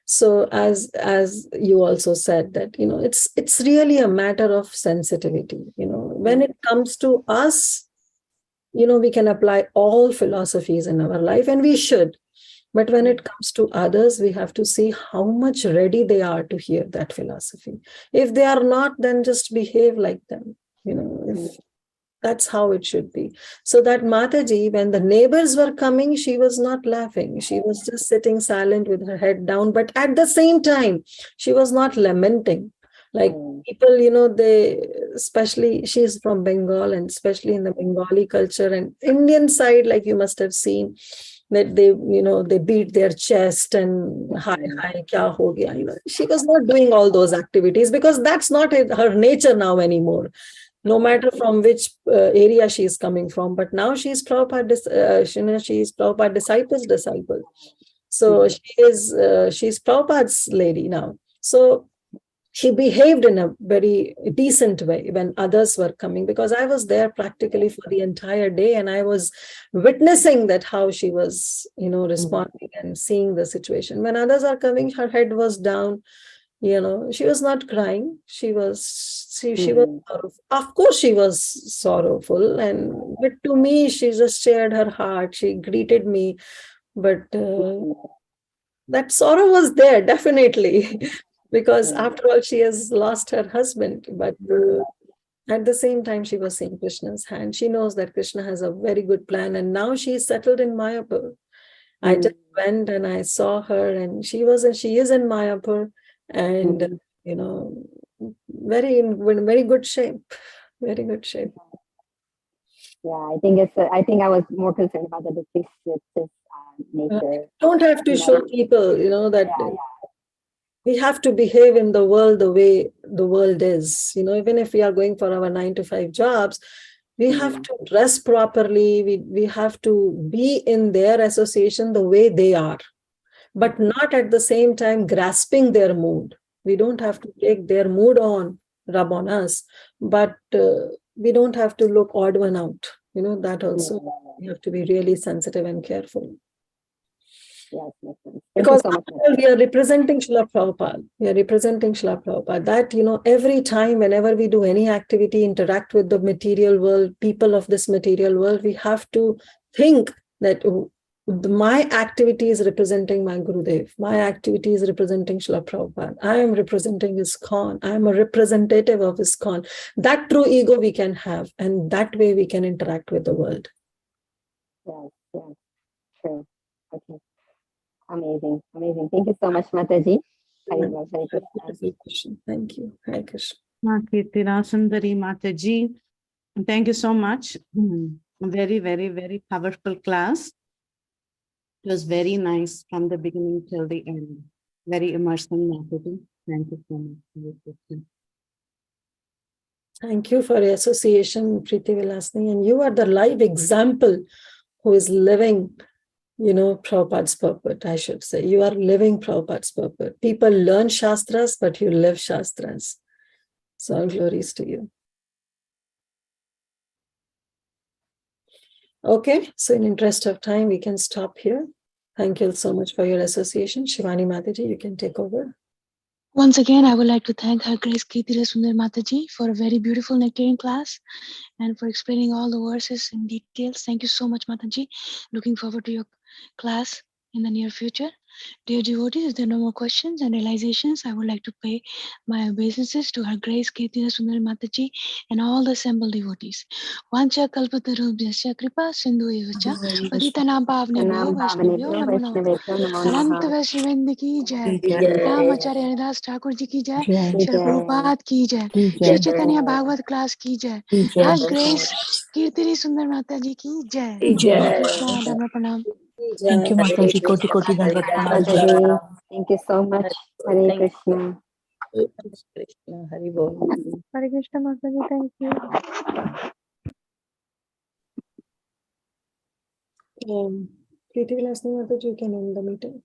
So as you also said that, it's really a matter of sensitivity. When it comes to us, we can apply all philosophies in our life, and we should. But when it comes to others, we have to see how much ready they are to hear that philosophy. If they are not, then just behave like them. If that's how it should be. So that Mataji, when the neighbors were coming, she was not laughing. She was just sitting silent with her head down. But at the same time, she was not lamenting. Like people, especially she's from Bengal, and especially in the Bengali culture and Indian side, like you must have seen, that they beat their chest and hi, kya ho gaya. She was not doing all those activities because that's not her nature now anymore, no matter from which area she is coming from. But now she's Prabhupada, she's Prabhupada disciple. So she's Prabhupada's lady now. So she behaved in a very decent way when others were coming, because I was there practically for the entire day and I was witnessing that how she was, responding and seeing the situation. When others are coming, her head was down, she was not crying. She was sorrowful. Of course, she was sorrowful. But to me, she just shared her heart. She greeted me. But that sorrow was there, definitely. Because after all, she has lost her husband. But at the same time, she was seeing Krishna's hand. She knows that Krishna has a very good plan. And now she's settled in Mayapur. I just went and I saw her, and she is in Mayapur. And, in very good shape. Very good shape. Yeah, I think I was more concerned about the duplicitous nature. Don't have to show people, that... We have to behave in the world the way the world is. Even if we are going for our 9-to-5 jobs, we have to dress properly. We have to be in their association the way they are, but not at the same time grasping their mood. We don't have to take their mood rub on us, but we don't have to look odd one out. That also, we have to be really sensitive and careful. Yes, makes sense. Thank you Because so much. we are representing Srila Prabhupada. We are representing Srila Prabhupada. That, every time, whenever we do any activity, interact with the material world, people of this material world, we have to think that my activity is representing my Gurudev. My activity is representing Srila Prabhupada. I am representing ISKCON. I am a representative of ISKCON. That true ego we can have, and that way we can interact with the world. Yes, true. Okay. Amazing. Thank you so much, Mataji. Hare Krishna. Thank you. Hare Krishna. Kirtida, Sundari, Mataji. Thank you so much. Very, very, very powerful class. It was very nice from the beginning till the end. Very immersing, Mataji. Thank you so much. Thank you for your association, Preeti Vilasni. And you are the live example who is living, Prabhupada's purport, I should say. You are living Prabhupada's purport. People learn Shastras, but you live Shastras. So all glories to you. Okay, so in interest of time, we can stop here. Thank you so much for your association. Shivani Mataji, you can take over. Once again, I would like to thank Her Grace Kirtida Sundari Mataji for a very beautiful nectarian class and for explaining all the verses in details. Thank you so much, Mataji. Looking forward to your class in the near future. Dear devotees, if there are no more questions and realizations, I would like to pay my obeisances to Her Grace Kirtida Sundari Mataji and all the assembled devotees. Vancha kalpatarubhyasya kripa sindhu evacha patitanam pavnebhyo vaishnavyo namo namo. अनंत वैष्णवेंद्र की जय, रामाचार्य हरिदास ठाकुर जी की जय, श्री प्रभुपाद की जय, Shri Chaitanya Bhagavat class की जय, हर grace कीर्ति सुंदर माता जी की जय। हरे कृष्णा, धन्यवाद, प्रणाम। Thank you, Mataji. Koti Koti Dandavat Pranam. Mataji. Thank you so much. Hare Krishna. Krishna, Hari Bol. Hare Krishna, Mataji. Thank you. Preeti Vilasni Mataji, you can end the meeting.